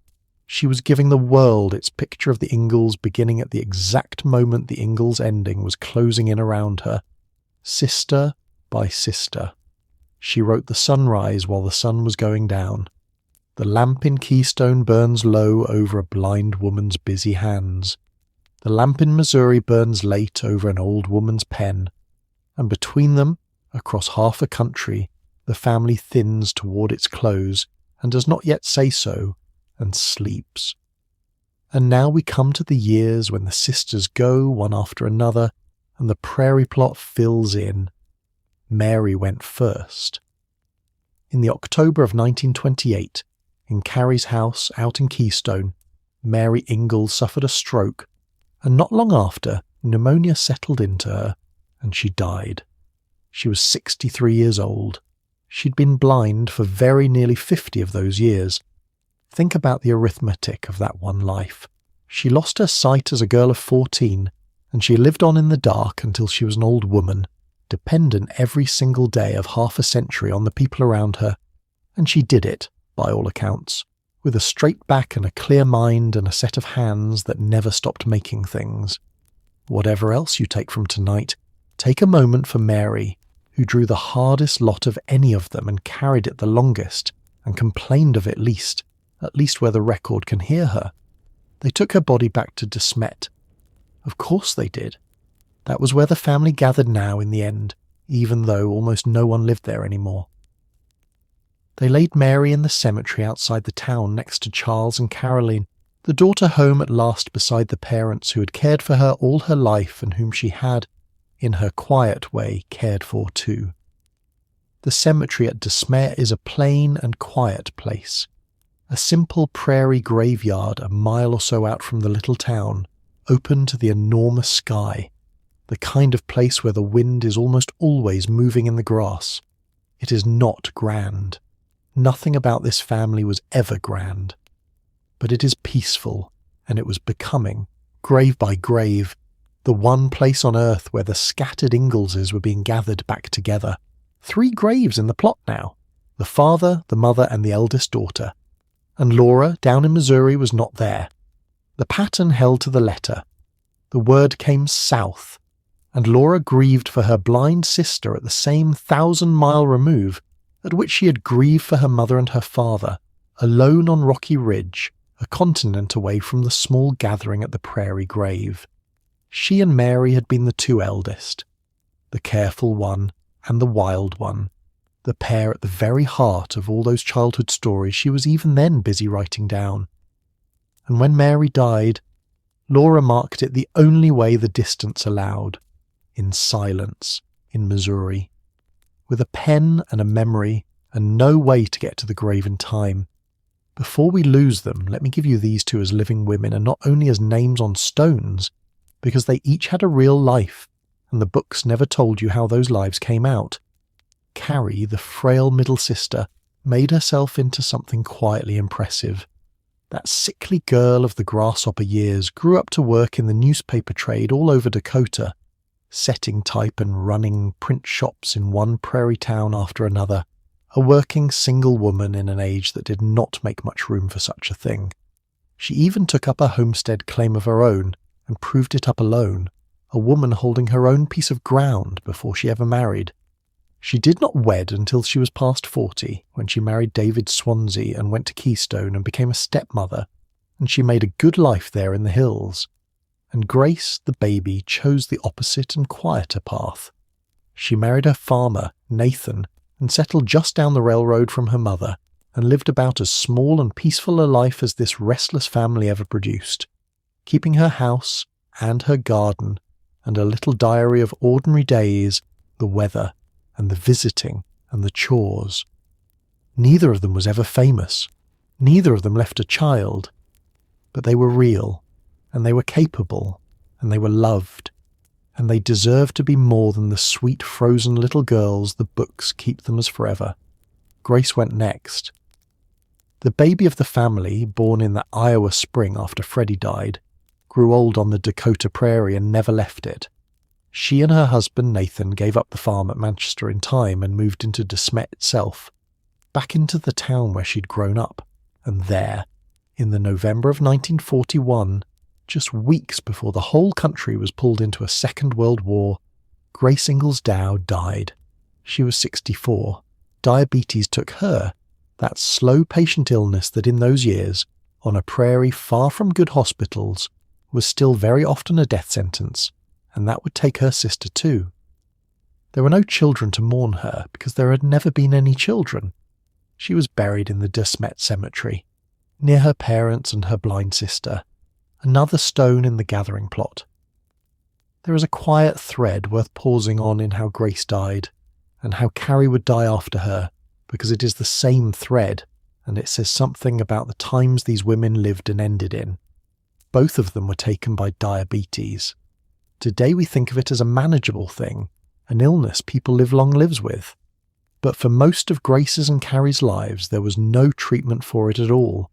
She was giving the world its picture of the Ingalls beginning at the exact moment the Ingalls ending was closing in around her, sister by sister. She wrote the sunrise while the sun was going down. The lamp in Keystone burns low over a blind woman's busy hands. The lamp in Missouri burns late over an old woman's pen. And between them, across half a country, the family thins toward its close and does not yet say so, and sleeps. And now we come to the years when the sisters go one after another, and the prairie plot fills in. Mary went first. In the October of 1928, in Carrie's house out in Keystone, Mary Ingalls suffered a stroke, and not long after, pneumonia settled into her, and she died. She was 63 years old. She'd been blind for very nearly 50 of those years. Think about the arithmetic of that one life. She lost her sight as a girl of 14, and she lived on in the dark until she was an old woman, dependent every single day of half a century on the people around her, and she did it, by all accounts, with a straight back and a clear mind and a set of hands that never stopped making things. Whatever else you take from tonight, take a moment for Mary, who drew the hardest lot of any of them and carried it the longest, and complained of it least, at least where the record can hear her. They took her body back to Smet. Of course they did. That was where the family gathered now in the end, even though almost no one lived there anymore. They laid Mary in the cemetery outside the town next to Charles and Caroline, the daughter home at last beside the parents who had cared for her all her life and whom she had, in her quiet way, cared for too. The cemetery at De Smet is a plain and quiet place, a simple prairie graveyard a mile or so out from the little town, open to the enormous sky, the kind of place where the wind is almost always moving in the grass. It is not grand. Nothing about this family was ever grand. But it is peaceful, and it was becoming, grave by grave, the one place on earth where the scattered Ingalls were being gathered back together. 3 graves in the plot now, the father, the mother, and the eldest daughter. And Laura, down in Missouri, was not there. The pattern held to the letter. The word came south, and Laura grieved for her blind sister at the same 1,000-mile remove at which she had grieved for her mother and her father, alone on Rocky Ridge, a continent away from the small gathering at the prairie grave. She and Mary had been the 2 eldest, the careful one and the wild one, the pair at the very heart of all those childhood stories she was even then busy writing down. And when Mary died, Laura marked it the only way the distance allowed, in silence, in Missouri, with a pen and a memory and no way to get to the grave in time. Before we lose them, let me give you these 2 as living women, and not only as names on stones, because they each had a real life, and the books never told you how those lives came out. Carrie, the frail middle sister, made herself into something quietly impressive. That sickly girl of the grasshopper years grew up to work in the newspaper trade all over Dakota, setting type and running print shops in one prairie town after another, a working single woman in an age that did not make much room for such a thing. She even took up a homestead claim of her own and proved it up alone, a woman holding her own piece of ground before she ever married. She did not wed until she was past 40, when she married David Swansea and went to Keystone and became a stepmother, and she made a good life there in the hills. And Grace, the baby, chose the opposite and quieter path. She married her farmer, Nathan, and settled just down the railroad from her mother, and lived about as small and peaceful a life as this restless family ever produced, keeping her house and her garden and a little diary of ordinary days, the weather, and the visiting, and the chores. Neither of them was ever famous. Neither of them left a child. But they were real, and they were capable, and they were loved, and they deserved to be more than the sweet frozen little girls the books keep them as forever. Grace went next. The baby of the family, born in the Iowa spring after Freddie died, grew old on the Dakota prairie and never left it. She and her husband Nathan gave up the farm at Manchester in time and moved into Smet itself, back into the town where she'd grown up, and there, in the November of 1941, just weeks before the whole country was pulled into a Second World War, Grace Ingalls died. She was 64. Diabetes took her, that slow patient illness that in those years, on a prairie far from good hospitals, was still very often a death sentence, and that would take her sister too. There were no children to mourn her because there had never been any children. She was buried in the De Smet cemetery, near her parents and her blind sister, another stone in the gathering plot. There is a quiet thread worth pausing on in how Grace died, and how Carrie would die after her, because it is the same thread, and it says something about the times these women lived and ended in. Both of them were taken by diabetes. Today we think of it as a manageable thing, an illness people live long lives with. But for most of Grace's and Carrie's lives there was no treatment for it at all,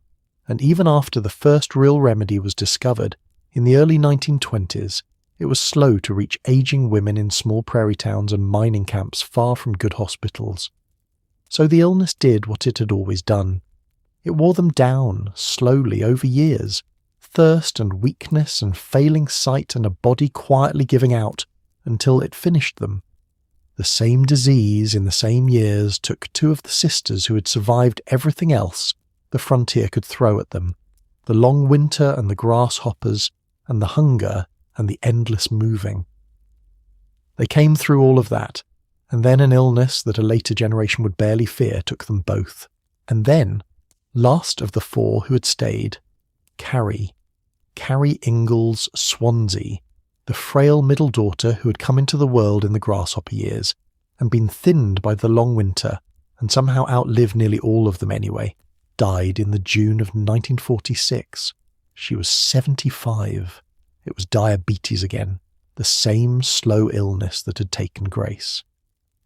and even after the first real remedy was discovered, in the early 1920s, it was slow to reach aging women in small prairie towns and mining camps far from good hospitals. So the illness did what it had always done. It wore them down, slowly, over years. Thirst and weakness and failing sight and a body quietly giving out, until it finished them. The same disease in the same years took two of the sisters who had survived everything else the frontier could throw at them, the long winter and the grasshoppers, and the hunger and the endless moving. They came through all of that, and then an illness that a later generation would barely fear took them both. And then, last of the four who had stayed, Carrie Ingalls Swansea, the frail middle daughter who had come into the world in the grasshopper years, and been thinned by the long winter, and somehow outlived nearly all of them anyway, died in the June of 1946. She was 75. It was diabetes again, the same slow illness that had taken Grace.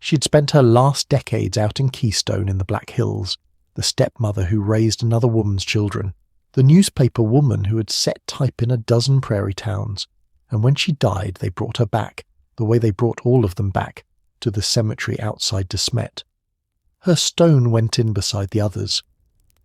She had spent her last decades out in Keystone in the Black Hills, the stepmother who raised another woman's children, the newspaper woman who had set type in a dozen prairie towns, and when she died they brought her back, the way they brought all of them back, to the cemetery outside De Smet. Her stone went in beside the others.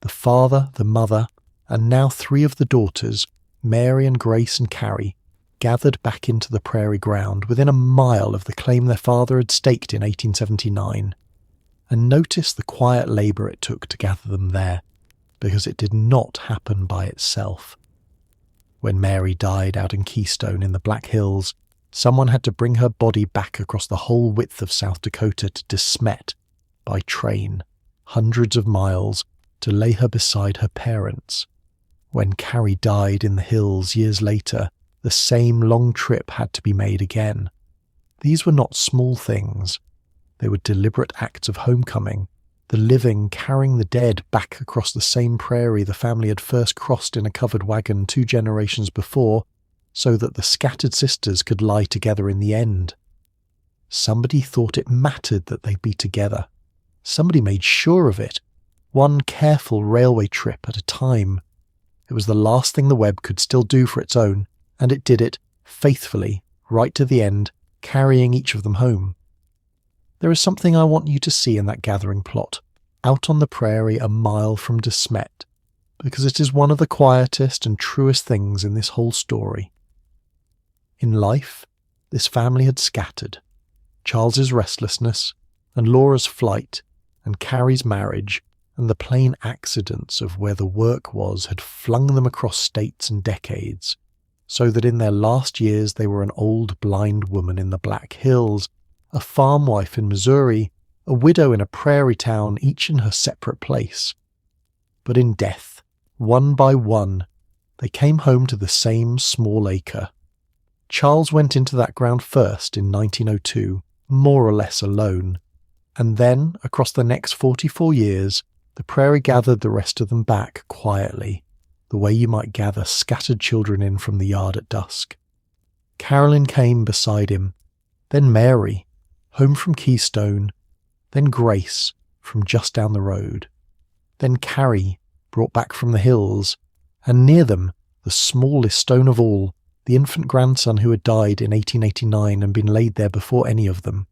The father, the mother, and now three of the daughters, Mary and Grace and Carrie, gathered back into the prairie ground within a mile of the claim their father had staked in 1879. And notice the quiet labour it took to gather them there, because it did not happen by itself. When Mary died out in Keystone in the Black Hills, someone had to bring her body back across the whole width of South Dakota to De Smet, by train, hundreds of miles, to lay her beside her parents. When Carrie died in the hills years later, the same long trip had to be made again. These were not small things. They were deliberate acts of homecoming, the living carrying the dead back across the same prairie the family had first crossed in a covered wagon 2 generations before, so that the scattered sisters could lie together in the end. Somebody thought it mattered that they be together. Somebody made sure of it, one careful railway trip at a time. It was the last thing the web could still do for its own, and it did it, faithfully, right to the end, carrying each of them home. There is something I want you to see in that gathering plot, out on the prairie a mile from De Smet, because it is one of the quietest and truest things in this whole story. In life, this family had scattered. Charles's restlessness, and Laura's flight, and Carrie's marriage, and the plain accidents of where the work was had flung them across states and decades, so that in their last years they were an old blind woman in the Black Hills, a farm wife in Missouri, a widow in a prairie town, each in her separate place. But in death, one by one, they came home to the same small acre. Charles went into that ground first in 1902, more or less alone, and then, across the next 44 years, the Prairie gathered the rest of them back quietly, the way you might gather scattered children in from the yard at dusk. Carolyn came beside him, then Mary, home from Keystone, then Grace, from just down the road, then Carrie, brought back from the hills, and near them, the smallest stone of all, the infant grandson who had died in 1889 and been laid there before any of them.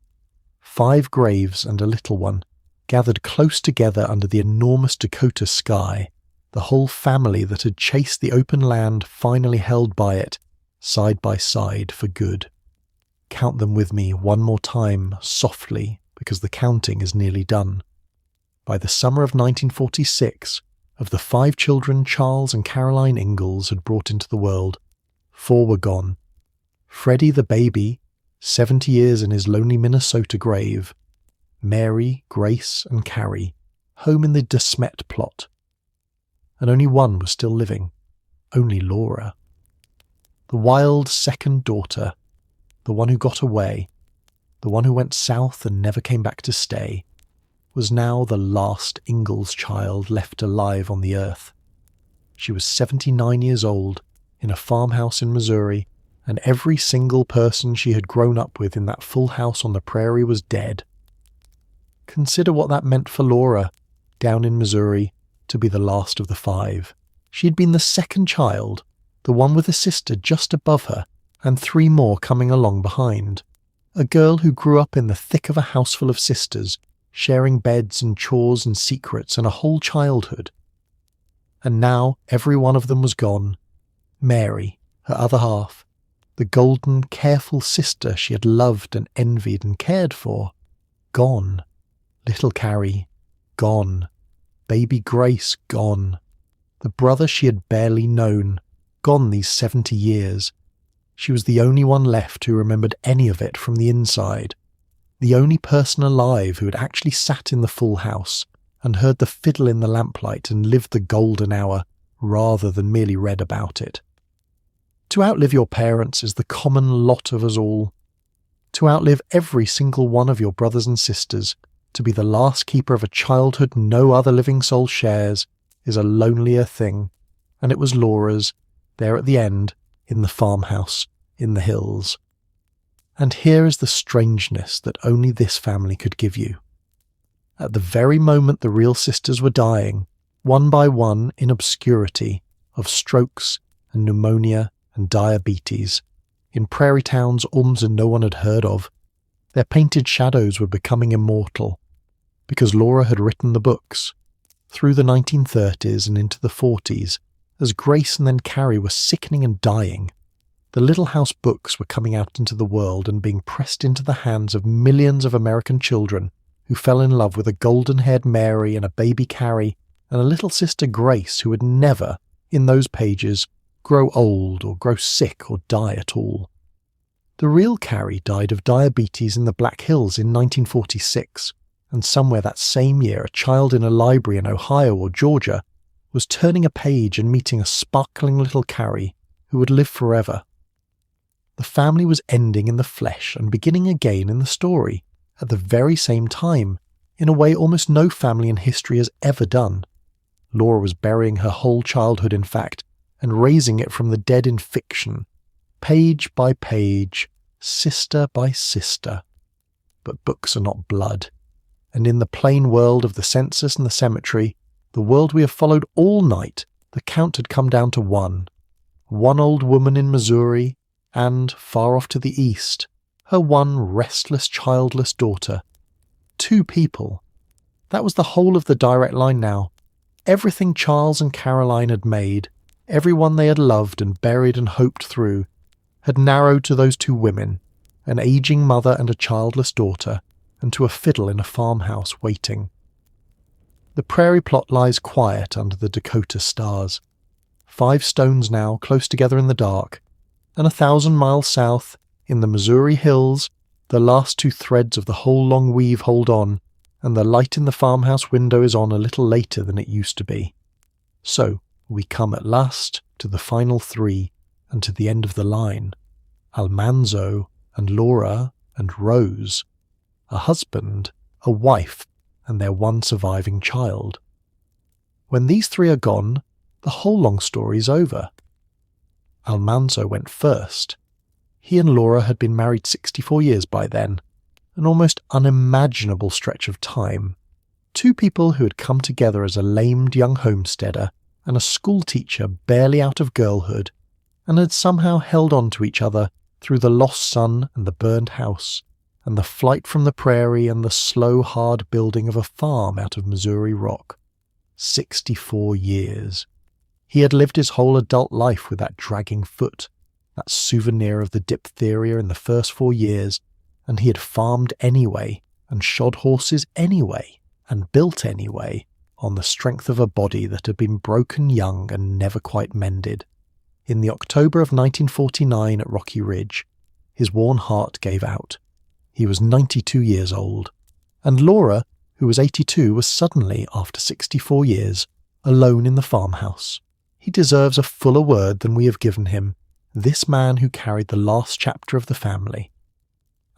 5 graves and a little one, gathered close together under the enormous Dakota sky, the whole family that had chased the open land finally held by it, side by side for good. Count them with me one more time, softly, because the counting is nearly done. By the summer of 1946, of the 5 children Charles and Caroline Ingalls had brought into the world, 4 were gone. Freddie the baby, 70 years in his lonely Minnesota grave. Mary, Grace and Carrie, home in the Smet plot. And only one was still living, only Laura. The wild second daughter, the one who got away, the one who went south and never came back to stay, was now the last Ingalls child left alive on the earth. She was 79 years old, in a farmhouse in Missouri, and every single person she had grown up with in that full house on the prairie was dead. Consider what that meant for Laura, down in Missouri, to be the last of the 5. She had been the second child, the one with a sister just above her, and 3 more coming along behind. A girl who grew up in the thick of a house full of sisters, sharing beds and chores and secrets and a whole childhood. And now every one of them was gone. Mary, her other half, the golden, careful sister she had loved and envied and cared for, gone. Little Carrie, gone. Baby Grace, gone. The brother she had barely known, gone these 70 years. She was the only one left who remembered any of it from the inside. The only person alive who had actually sat in the full house and heard the fiddle in the lamplight and lived the golden hour rather than merely read about it. To outlive your parents is the common lot of us all. To outlive every single one of your brothers and sisters, to be the last keeper of a childhood no other living soul shares, is a lonelier thing, and it was Laura's, there at the end, in the farmhouse, in the hills. And here is the strangeness that only this family could give you. At the very moment the real sisters were dying, one by one in obscurity, of strokes and pneumonia and diabetes, in prairie towns almost no one had heard of, their painted shadows were becoming immortal, because Laura had written the books. Through the 1930s and into the 40s, as Grace and then Carrie were sickening and dying, the Little House books were coming out into the world and being pressed into the hands of millions of American children who fell in love with a golden-haired Mary and a baby Carrie and a little sister Grace who would never, in those pages, grow old or grow sick or die at all. The real Carrie died of diabetes in the Black Hills in 1946, and somewhere that same year a child in a library in Ohio or Georgia was turning a page and meeting a sparkling little Carrie who would live forever. The family was ending in the flesh and beginning again in the story, at the very same time, in a way almost no family in history has ever done. Laura was burying her whole childhood, in fact, and raising it from the dead in fiction, page by page, sister by sister. But books are not blood, and in the plain world of the census and the cemetery, the world we have followed all night, the count had come down to 1. 1 old woman in Missouri, and, far off to the east, her 1 restless, childless daughter. 2 people. That was the whole of the direct line now. Everything Charles and Caroline had made, everyone they had loved and buried and hoped through, had narrowed to those 2 women, an aging mother and a childless daughter, and to a fiddle in a farmhouse waiting. The prairie plot lies quiet under the Dakota stars. 5 stones now, close together in the dark, and 1,000 miles south, in the Missouri hills, the last 2 threads of the whole long weave hold on, and the light in the farmhouse window is on a little later than it used to be. So, we come at last to the final 3, and to the end of the line. Almanzo and Laura and Rose, a husband, a wife, and their one surviving child. When these three are gone, the whole long story is over. Almanzo went first. He and Laura had been married 64 years by then, an almost unimaginable stretch of time. Two people who had come together as a lamed young homesteader and a schoolteacher barely out of girlhood, and had somehow held on to each other through the lost son and the burned house, and the flight from the prairie and the slow, hard building of a farm out of Missouri rock. 64 years. He had lived his whole adult life with that dragging foot, that souvenir of the diphtheria in the first 4 years, and he had farmed anyway, and shod horses anyway, and built anyway, on the strength of a body that had been broken young and never quite mended. In the October of 1949 at Rocky Ridge, his worn heart gave out. He was 92 years old, and Laura, who was 82, was suddenly, after 64 years, alone in the farmhouse. He deserves a fuller word than we have given him, this man who carried the last chapter of the family.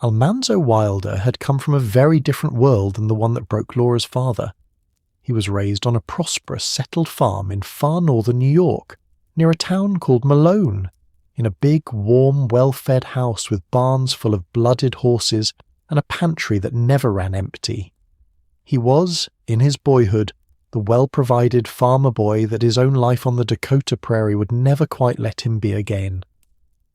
Almanzo Wilder had come from a very different world than the one that broke Laura's father. He was raised on a prosperous, settled farm in far northern New York, near a town called Malone, in a big, warm, well-fed house with barns full of blooded horses and a pantry that never ran empty. He was, in his boyhood, the well-provided farmer boy that his own life on the Dakota prairie would never quite let him be again.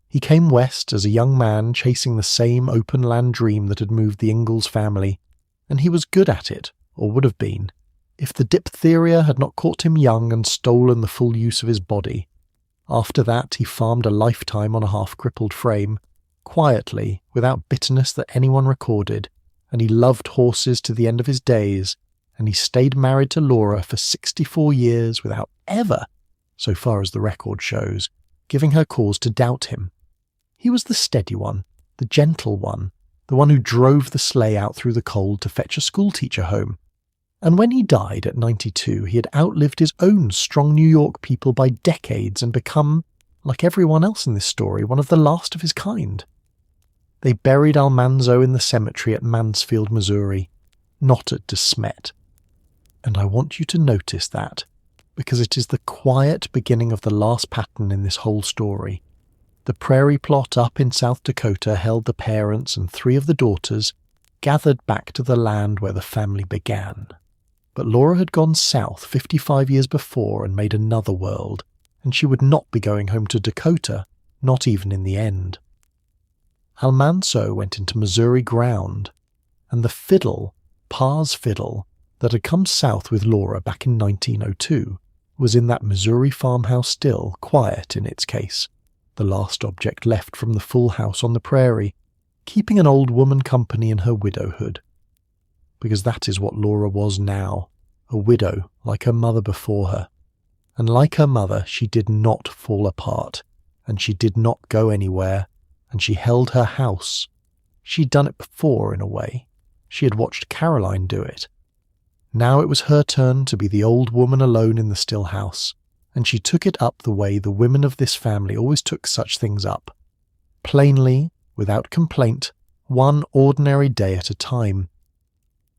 He came west as a young man chasing the same open-land dream that had moved the Ingalls family, and he was good at it, or would have been, if the diphtheria had not caught him young and stolen the full use of his body. After that he farmed a lifetime on a half-crippled frame, quietly, without bitterness that anyone recorded, and he loved horses to the end of his days, and he stayed married to Laura for 64 years without ever, so far as the record shows, giving her cause to doubt him. He was the steady one, the gentle one, the one who drove the sleigh out through the cold to fetch a schoolteacher home. And when he died at 92, he had outlived his own strong New York people by decades and become, like everyone else in this story, one of the last of his kind. They buried Almanzo in the cemetery at Mansfield, Missouri, not at Smet. And I want you to notice that, because it is the quiet beginning of the last pattern in this whole story. The prairie plot up in South Dakota held the parents and 3 of the daughters gathered back to the land where the family began. But Laura had gone south 55 years before and made another world, and she would not be going home to Dakota, not even in the end. Almanzo went into Missouri ground, and the Fiddle, Pa's Fiddle, that had come south with Laura back in 1902, was in that Missouri farmhouse still, quiet in its case, the last object left from the full house on the prairie, keeping an old woman company in her widowhood. Because that is what Laura was now, a widow like her mother before her. And like her mother, she did not fall apart, and she did not go anywhere, and she held her house. She'd done it before, in a way. She had watched Caroline do it. Now it was her turn to be the old woman alone in the still house, and she took it up the way the women of this family always took such things up. Plainly, without complaint, one ordinary day at a time.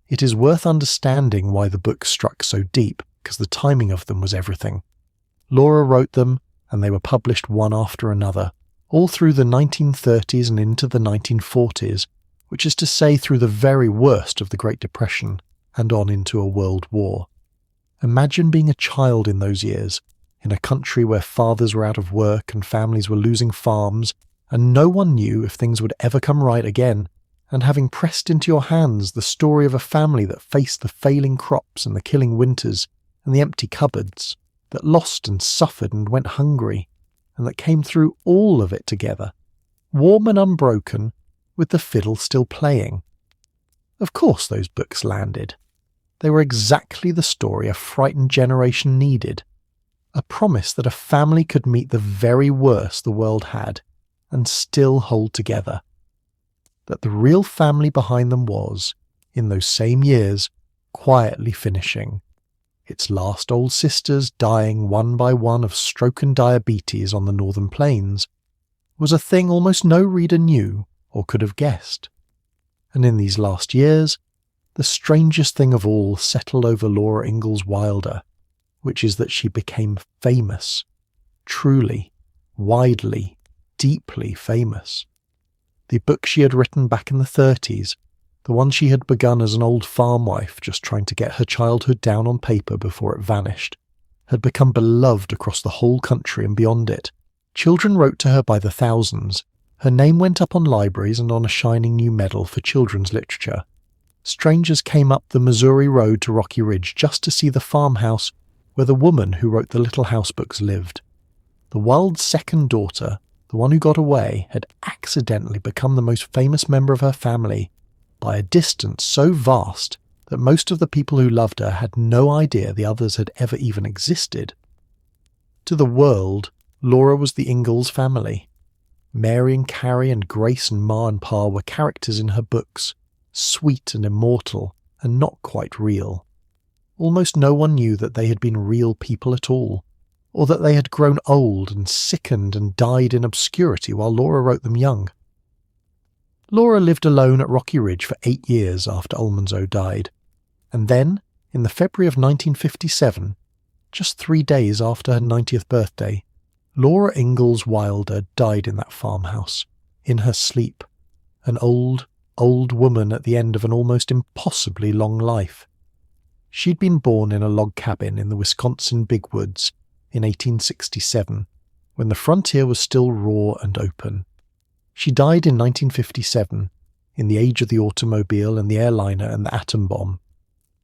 It is worth understanding why the book struck so deep, because the timing of them was everything. Laura wrote them, and they were published one after another, all through the 1930s and into the 1940s, which is to say through the very worst of the Great Depression, and on into a world war. Imagine being a child in those years, in a country where fathers were out of work and families were losing farms, and no one knew if things would ever come right again, and having pressed into your hands the story of a family that faced the failing crops and the killing winters and the empty cupboards, that lost and suffered and went hungry, and that came through all of it together, warm and unbroken, with the fiddle still playing. Of course those books landed. They were exactly the story a frightened generation needed, a promise that a family could meet the very worst the world had and still hold together. That the real family behind them was, in those same years, quietly finishing, its last old sisters dying one by one of stroke and diabetes on the northern plains, was a thing almost no reader knew or could have guessed. And in these last years, the strangest thing of all settled over Laura Ingalls Wilder, which is that she became famous. Truly, widely, deeply famous. The book she had written back in the 30s, the one she had begun as an old farm wife just trying to get her childhood down on paper before it vanished, had become beloved across the whole country and beyond it. Children wrote to her by the thousands. Her name went up on libraries and on a shining new medal for children's literature. Strangers came up the Missouri road to Rocky Ridge just to see the farmhouse where the woman who wrote the little house books lived. The Wild's second daughter, the one who got away, had accidentally become the most famous member of her family by a distance so vast that most of the people who loved her had no idea the others had ever even existed. To the world, Laura was the Ingalls family. Mary and Carrie and Grace and Ma and Pa were characters in her books, sweet and immortal and not quite real. Almost no one knew that they had been real people at all, or that they had grown old and sickened and died in obscurity while Laura wrote them young. Laura lived alone at Rocky Ridge for 8 years after Almanzo died, and then, in the February of 1957, just 3 days after her 90th birthday, Laura Ingalls Wilder died in that farmhouse, in her sleep, an old, old woman at the end of an almost impossibly long life. She'd been born in a log cabin in the Wisconsin Big Woods in 1867, when the frontier was still raw and open. She died in 1957, in the age of the automobile and the airliner and the atom bomb.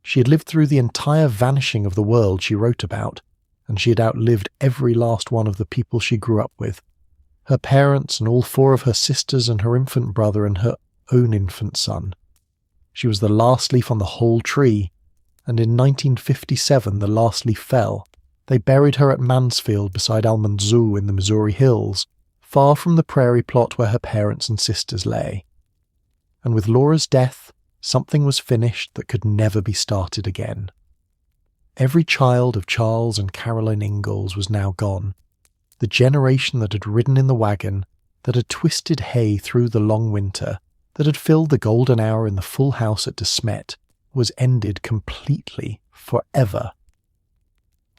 She had lived through the entire vanishing of the world she wrote about, and she had outlived every last one of the people she grew up with, her parents and all 4 of her sisters and her infant brother and her own infant son. She was the last leaf on the whole tree, and in 1957 the last leaf fell. They buried her at Mansfield beside Almanzo in the Missouri hills, far from the prairie plot where her parents and sisters lay. And with Laura's death, something was finished that could never be started again. Every child of Charles and Caroline Ingalls was now gone. The generation that had ridden in the wagon, that had twisted hay through the long winter, that had filled the golden hour in the full house at Smet, was ended completely, forever.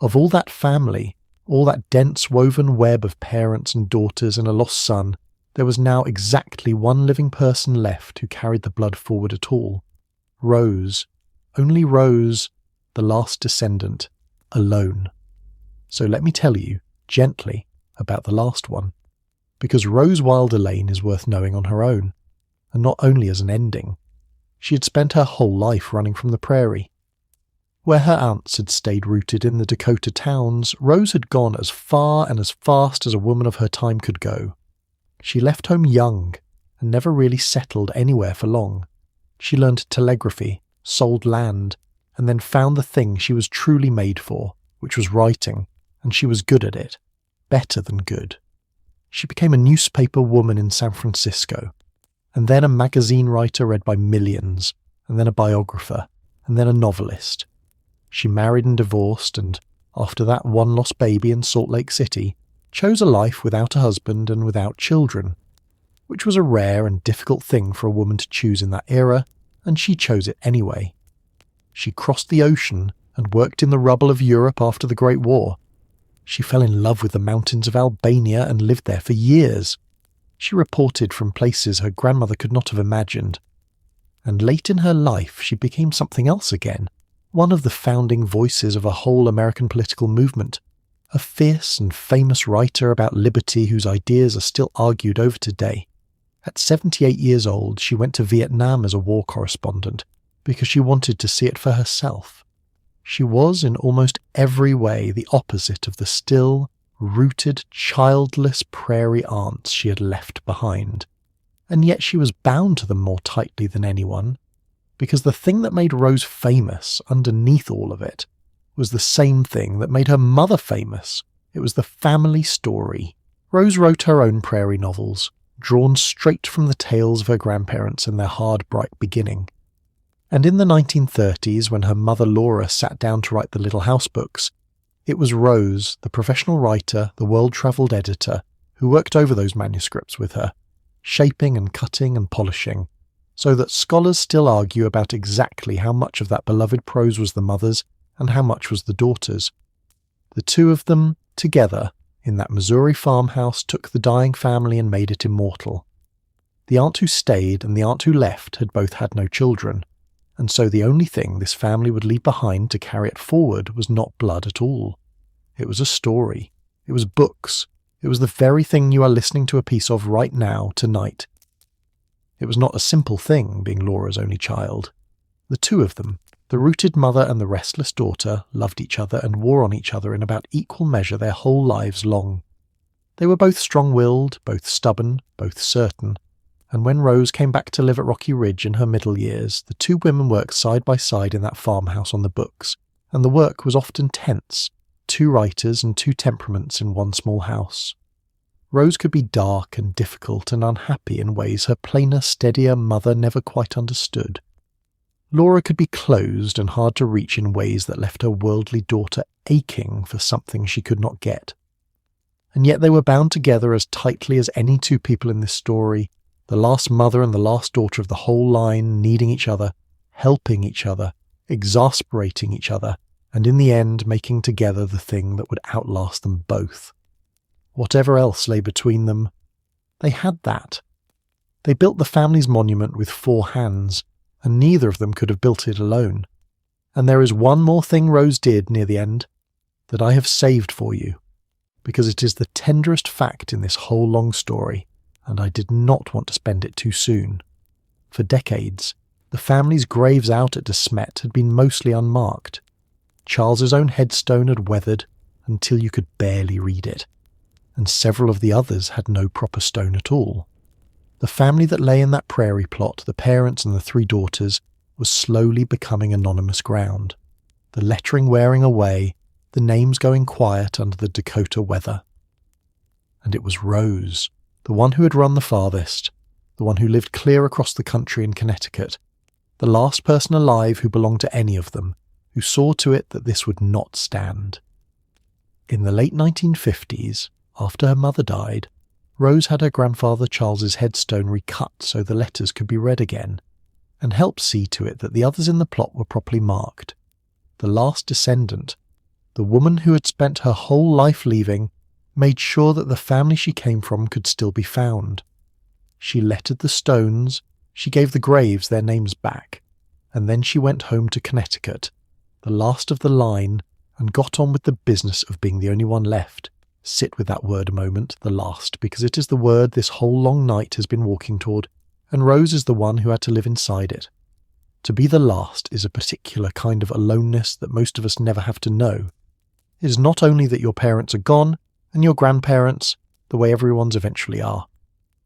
Of all that family, all that dense woven web of parents and daughters and a lost son, there was now exactly one living person left who carried the blood forward at all. Rose, only Rose, the last descendant, alone. So let me tell you, gently, about the last one, because Rose Wilder Lane is worth knowing on her own, and not only as an ending. She had spent her whole life running from the prairie. Where her aunts had stayed rooted in the Dakota towns, Rose had gone as far and as fast as a woman of her time could go. She left home young and never really settled anywhere for long. She learned telegraphy, sold land, and then found the thing she was truly made for, which was writing, and she was good at it, better than good. She became a newspaper woman in San Francisco, and then a magazine writer read by millions, and then a biographer, and then a novelist. She married and divorced, and after that one lost baby in Salt Lake City, chose a life without a husband and without children, which was a rare and difficult thing for a woman to choose in that era, and she chose it anyway. She crossed the ocean and worked in the rubble of Europe after the Great War. She fell in love with the mountains of Albania and lived there for years. She reported from places her grandmother could not have imagined. And late in her life she became something else again, one of the founding voices of a whole American political movement, a fierce and famous writer about liberty whose ideas are still argued over today. At 78 years old, she went to Vietnam as a war correspondent because she wanted to see it for herself. She was, in almost every way, the opposite of the still, rooted, childless prairie aunts she had left behind. And yet she was bound to them more tightly than anyone, because the thing that made Rose famous underneath all of it was the same thing that made her mother famous. It was the family story. Rose wrote her own prairie novels, drawn straight from the tales of her grandparents and their hard, bright beginning. And in the 1930s, when her mother Laura sat down to write the Little House books, it was Rose, the professional writer, the world-travelled editor, who worked over those manuscripts with her, shaping and cutting and polishing, so that scholars still argue about exactly how much of that beloved prose was the mother's and how much was the daughter's. The two of them, together, in that Missouri farmhouse, took the dying family and made it immortal. The aunt who stayed and the aunt who left had both had no children, and so the only thing this family would leave behind to carry it forward was not blood at all. It was a story. It was books. It was the very thing you are listening to a piece of right now, tonight. It was not a simple thing, being Laura's only child. The two of them, the rooted mother and the restless daughter, loved each other and wore on each other in about equal measure their whole lives long. They were both strong-willed, both stubborn, both certain, and when Rose came back to live at Rocky Ridge in her middle years, the two women worked side by side in that farmhouse on the books, and the work was often tense, 2 writers and 2 temperaments in one small house. Rose could be dark and difficult and unhappy in ways her plainer, steadier mother never quite understood. Laura could be closed and hard to reach in ways that left her worldly daughter aching for something she could not get. And yet they were bound together as tightly as any 2 people in this story, the last mother and the last daughter of the whole line, needing each other, helping each other, exasperating each other, and in the end making together the thing that would outlast them both. Whatever else lay between them, they had that. They built the family's monument with 4 hands, and neither of them could have built it alone. And there is one more thing Rose did near the end that I have saved for you, because it is the tenderest fact in this whole long story, and I did not want to spend it too soon. For decades, the family's graves out at Smet had been mostly unmarked. Charles's own headstone had weathered until you could barely read it, and several of the others had no proper stone at all. The family that lay in that prairie plot, the parents and the 3 daughters, was slowly becoming anonymous ground, the lettering wearing away, the names going quiet under the Dakota weather. And it was Rose, the one who had run the farthest, the one who lived clear across the country in Connecticut, the last person alive who belonged to any of them, who saw to it that this would not stand. In the late 1950s, after her mother died, Rose had her grandfather Charles's headstone recut so the letters could be read again, and helped see to it that the others in the plot were properly marked. The last descendant, the woman who had spent her whole life leaving, made sure that the family she came from could still be found. She lettered the stones, she gave the graves their names back, and then she went home to Connecticut, the last of the line, and got on with the business of being the only one left. Sit with that word a moment, the last, because it is the word this whole long night has been walking toward, and Rose is the one who had to live inside it. To be the last is a particular kind of aloneness that most of us never have to know. It is not only that your parents are gone, and your grandparents, the way everyone's eventually are.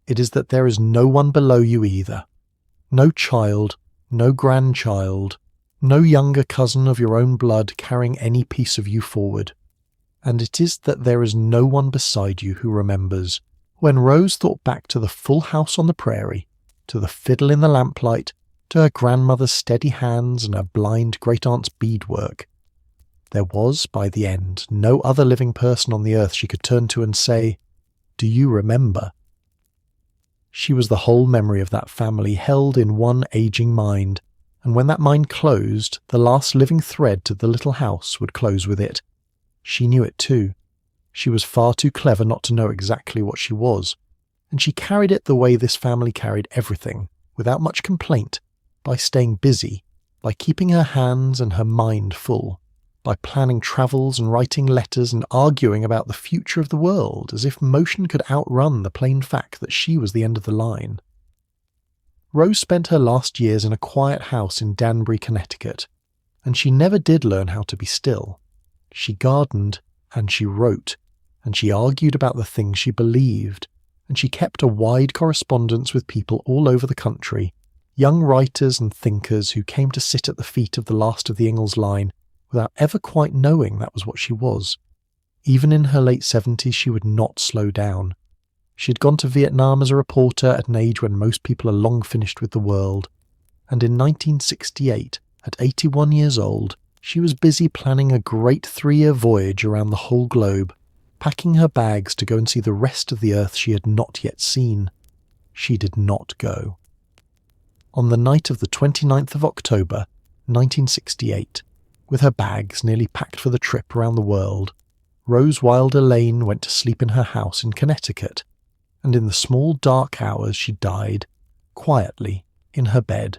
It is that there is no one below you either. No child, no grandchild, no younger cousin of your own blood carrying any piece of you forward. And it is that there is no one beside you who remembers. When Rose thought back to the full house on the prairie, to the fiddle in the lamplight, to her grandmother's steady hands and her blind great-aunt's beadwork, there was, by the end, no other living person on the earth she could turn to and say, "Do you remember?" She was the whole memory of that family held in one aging mind, and when that mind closed, the last living thread to the little house would close with it. She knew it too. She was far too clever not to know exactly what she was, and she carried it the way this family carried everything, without much complaint, by staying busy, by keeping her hands and her mind full, by planning travels and writing letters and arguing about the future of the world as if motion could outrun the plain fact that she was the end of the line. Rose spent her last years in a quiet house in Danbury, Connecticut, and she never did learn how to be still. She gardened, and she wrote, and she argued about the things she believed, and she kept a wide correspondence with people all over the country, young writers and thinkers who came to sit at the feet of the last of the Ingalls line without ever quite knowing that was what she was. Even in her late 70s, she would not slow down. She had gone to Vietnam as a reporter at an age when most people are long finished with the world, and in 1968, at 81 years old, she was busy planning a great 3-year voyage around the whole globe, packing her bags to go and see the rest of the earth she had not yet seen. She did not go. On the night of the 29th of October, 1968, with her bags nearly packed for the trip around the world, Rose Wilder Lane went to sleep in her house in Connecticut, and in the small dark hours she died, quietly, in her bed,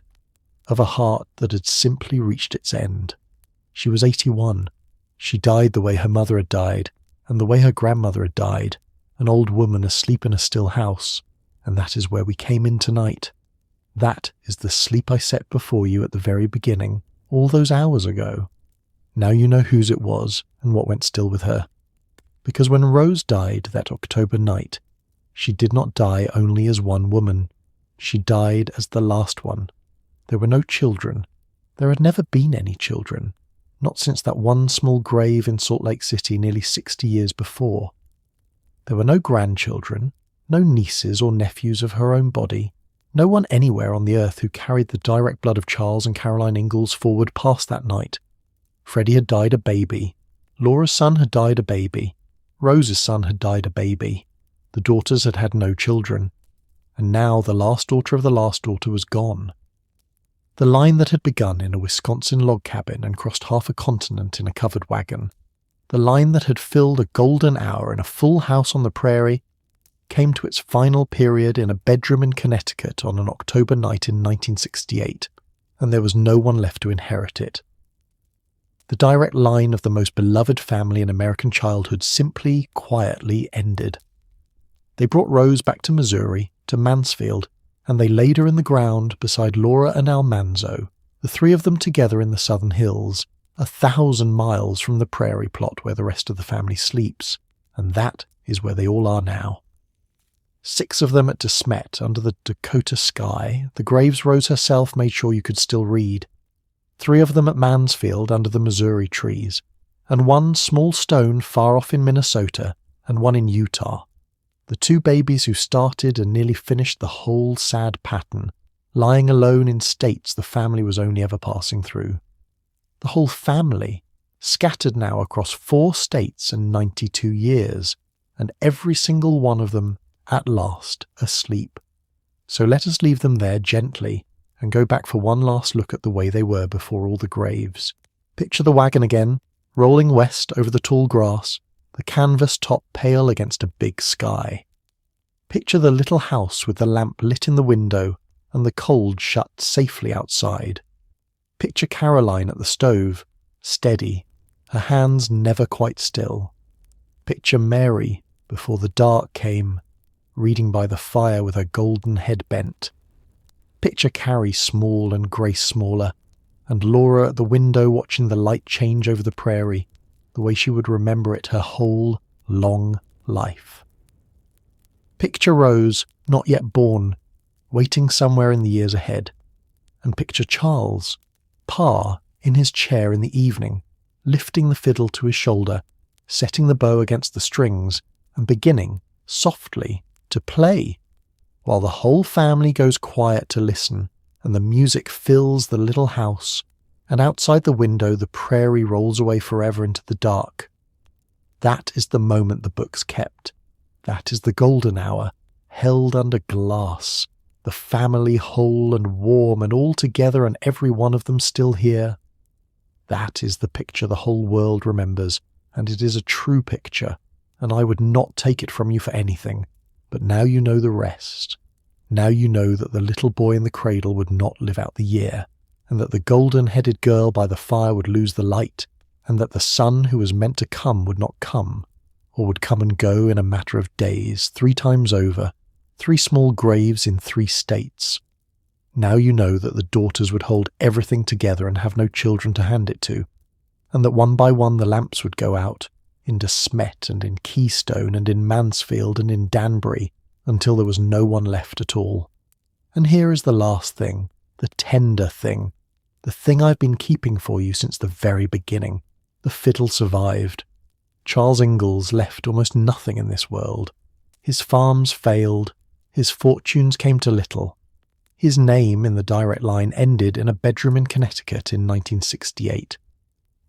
of a heart that had simply reached its end. She was 81. She died the way her mother had died, and the way her grandmother had died, an old woman asleep in a still house, and that is where we came in tonight. That is the sleep I set before you at the very beginning, all those hours ago. Now you know whose it was and what went still with her. Because when Rose died that October night, she did not die only as one woman. She died as the last one. There were no children. There had never been any children, not since that one small grave in Salt Lake City nearly 60 years before. There were no grandchildren, no nieces or nephews of her own body, no one anywhere on the earth who carried the direct blood of Charles and Caroline Ingalls forward past that night. Freddie had died a baby. Laura's son had died a baby. Rose's son had died a baby. The daughters had had no children. And now the last daughter of the last daughter was gone. The line that had begun in a Wisconsin log cabin and crossed half a continent in a covered wagon, the line that had filled a golden hour in a full house on the prairie, came to its final period in a bedroom in Connecticut on an October night in 1968, and there was no one left to inherit it. The direct line of the most beloved family in American childhood simply, quietly ended. They brought Rose back to Missouri, to Mansfield, and they laid her in the ground beside Laura and Almanzo, the three of them together in the Southern Hills, 1,000 miles from the prairie plot where the rest of the family sleeps, and that is where they all are now. 6 of them at Smet under the Dakota sky, the graves Rose herself made sure you could still read. 3 of them at Mansfield under the Missouri trees, and 1 small stone far off in Minnesota, and 1 in Utah. The 2 babies who started and nearly finished the whole sad pattern, lying alone in states the family was only ever passing through. The whole family, scattered now across 4 states and 92 years, and every single one of them at last asleep. So let us leave them there gently and go back for one last look at the way they were before all the graves. Picture the wagon again, rolling west over the tall grass, the canvas top pale against a big sky. Picture the little house with the lamp lit in the window and the cold shut safely outside. Picture Caroline at the stove, steady, her hands never quite still. Picture Mary, before the dark came, reading by the fire with her golden head bent. Picture Carrie small and Grace smaller, and Laura at the window watching the light change over the prairie, the way she would remember it her whole, long life. Picture Rose, not yet born, waiting somewhere in the years ahead, and picture Charles, Pa, in his chair in the evening, lifting the fiddle to his shoulder, setting the bow against the strings, and beginning, softly, to play, while the whole family goes quiet to listen, and the music fills the little house, and outside the window the prairie rolls away forever into the dark. That is the moment the books kept. That is the golden hour, held under glass, the family whole and warm and all together and every one of them still here. That is the picture the whole world remembers, and it is a true picture, and I would not take it from you for anything. But now you know the rest. Now you know that the little boy in the cradle would not live out the year, and that the golden-headed girl by the fire would lose the light, and that the son who was meant to come would not come, or would come and go in a matter of days, 3 times over, 3 small graves in 3 states. Now you know that the daughters would hold everything together and have no children to hand it to, and that one by one the lamps would go out, into Smet and in Keystone and in Mansfield and in Danbury, until there was no one left at all. And here is the last thing, the tender thing, the thing I've been keeping for you since the very beginning. The fiddle survived. Charles Ingalls left almost nothing in this world. His farms failed, his fortunes came to little. His name in the direct line ended in a bedroom in Connecticut in 1968.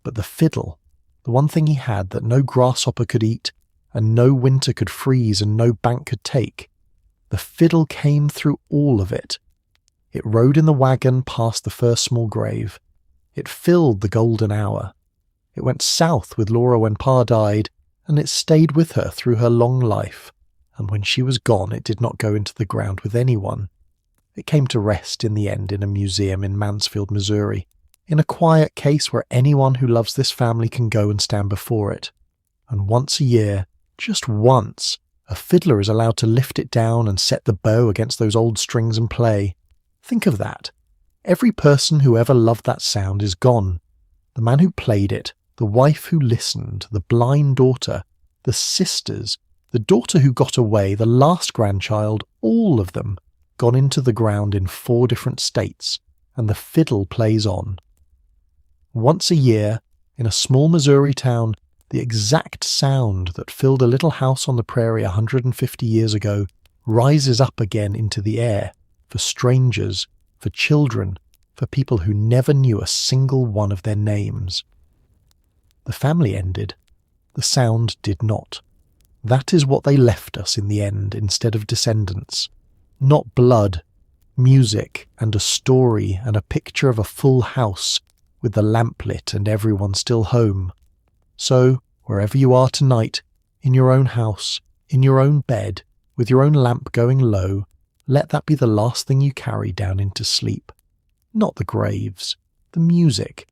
But the fiddle, the one thing he had that no grasshopper could eat, and no winter could freeze and no bank could take. The fiddle came through all of it. It rode in the wagon past the first small grave. It filled the golden hour. It went south with Laura when Pa died, and it stayed with her through her long life, and when she was gone it did not go into the ground with anyone. It came to rest in the end in a museum in Mansfield, Missouri, in a quiet case where anyone who loves this family can go and stand before it. And once a year, just once, a fiddler is allowed to lift it down and set the bow against those old strings and play. Think of that. Every person who ever loved that sound is gone. The man who played it, the wife who listened, the blind daughter, the sisters, the daughter who got away, the last grandchild, all of them, gone into the ground in 4 different states, and the fiddle plays on. Once a year, in a small Missouri town, the exact sound that filled a little house on the prairie 150 years ago rises up again into the air, for strangers, for children, for people who never knew a single one of their names. The family ended. The sound did not. That is what they left us in the end instead of descendants. Not blood, music and a story and a picture of a full house with the lamp lit and everyone still home. So, wherever you are tonight, in your own house, in your own bed, with your own lamp going low, let that be the last thing you carry down into sleep. Not the graves, the music.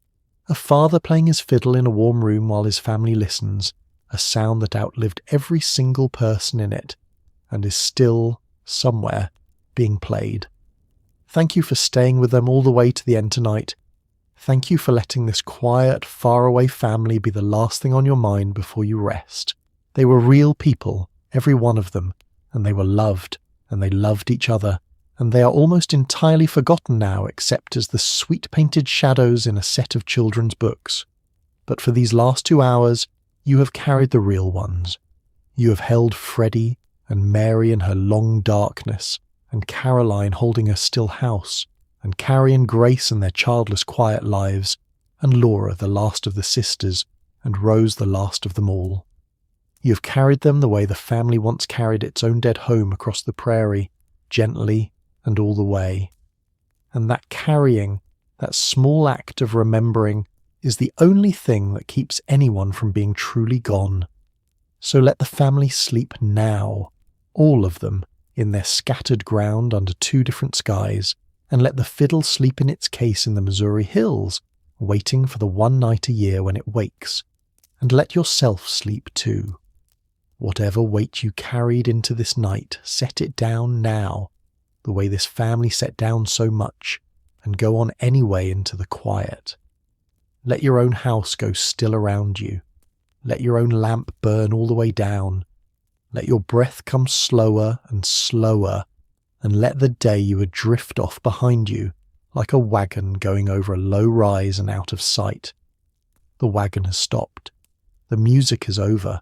A father playing his fiddle in a warm room while his family listens, a sound that outlived every single person in it, and is still, somewhere, being played. Thank you for staying with them all the way to the end tonight. Thank you for letting this quiet, faraway family be the last thing on your mind before you rest. They were real people, every one of them, and they were loved, and they loved each other, and they are almost entirely forgotten now except as the sweet-painted shadows in a set of children's books. But for these last 2 hours, you have carried the real ones. You have held Freddie and Mary in her long darkness, and Caroline holding her still house, and Carrie and Grace and their childless quiet lives, and Laura the last of the sisters, and Rose the last of them all. You have carried them the way the family once carried its own dead home across the prairie, gently and all the way. And that carrying, that small act of remembering, is the only thing that keeps anyone from being truly gone. So let the family sleep now, all of them, in their scattered ground under 2 different skies, and let the fiddle sleep in its case in the Missouri hills, waiting for the one night a year when it wakes. And let yourself sleep too. Whatever weight you carried into this night, set it down now, the way this family set down so much, and go on anyway into the quiet. Let your own house go still around you. Let your own lamp burn all the way down. Let your breath come slower and slower, and let the day you would drift off behind you like a wagon going over a low rise and out of sight. The wagon has stopped. The music is over.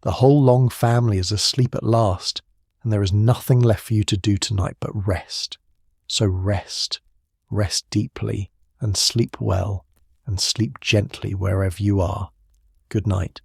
The whole long family is asleep at last, and there is nothing left for you to do tonight but rest. So rest. Rest deeply, and sleep well, and sleep gently wherever you are. Good night.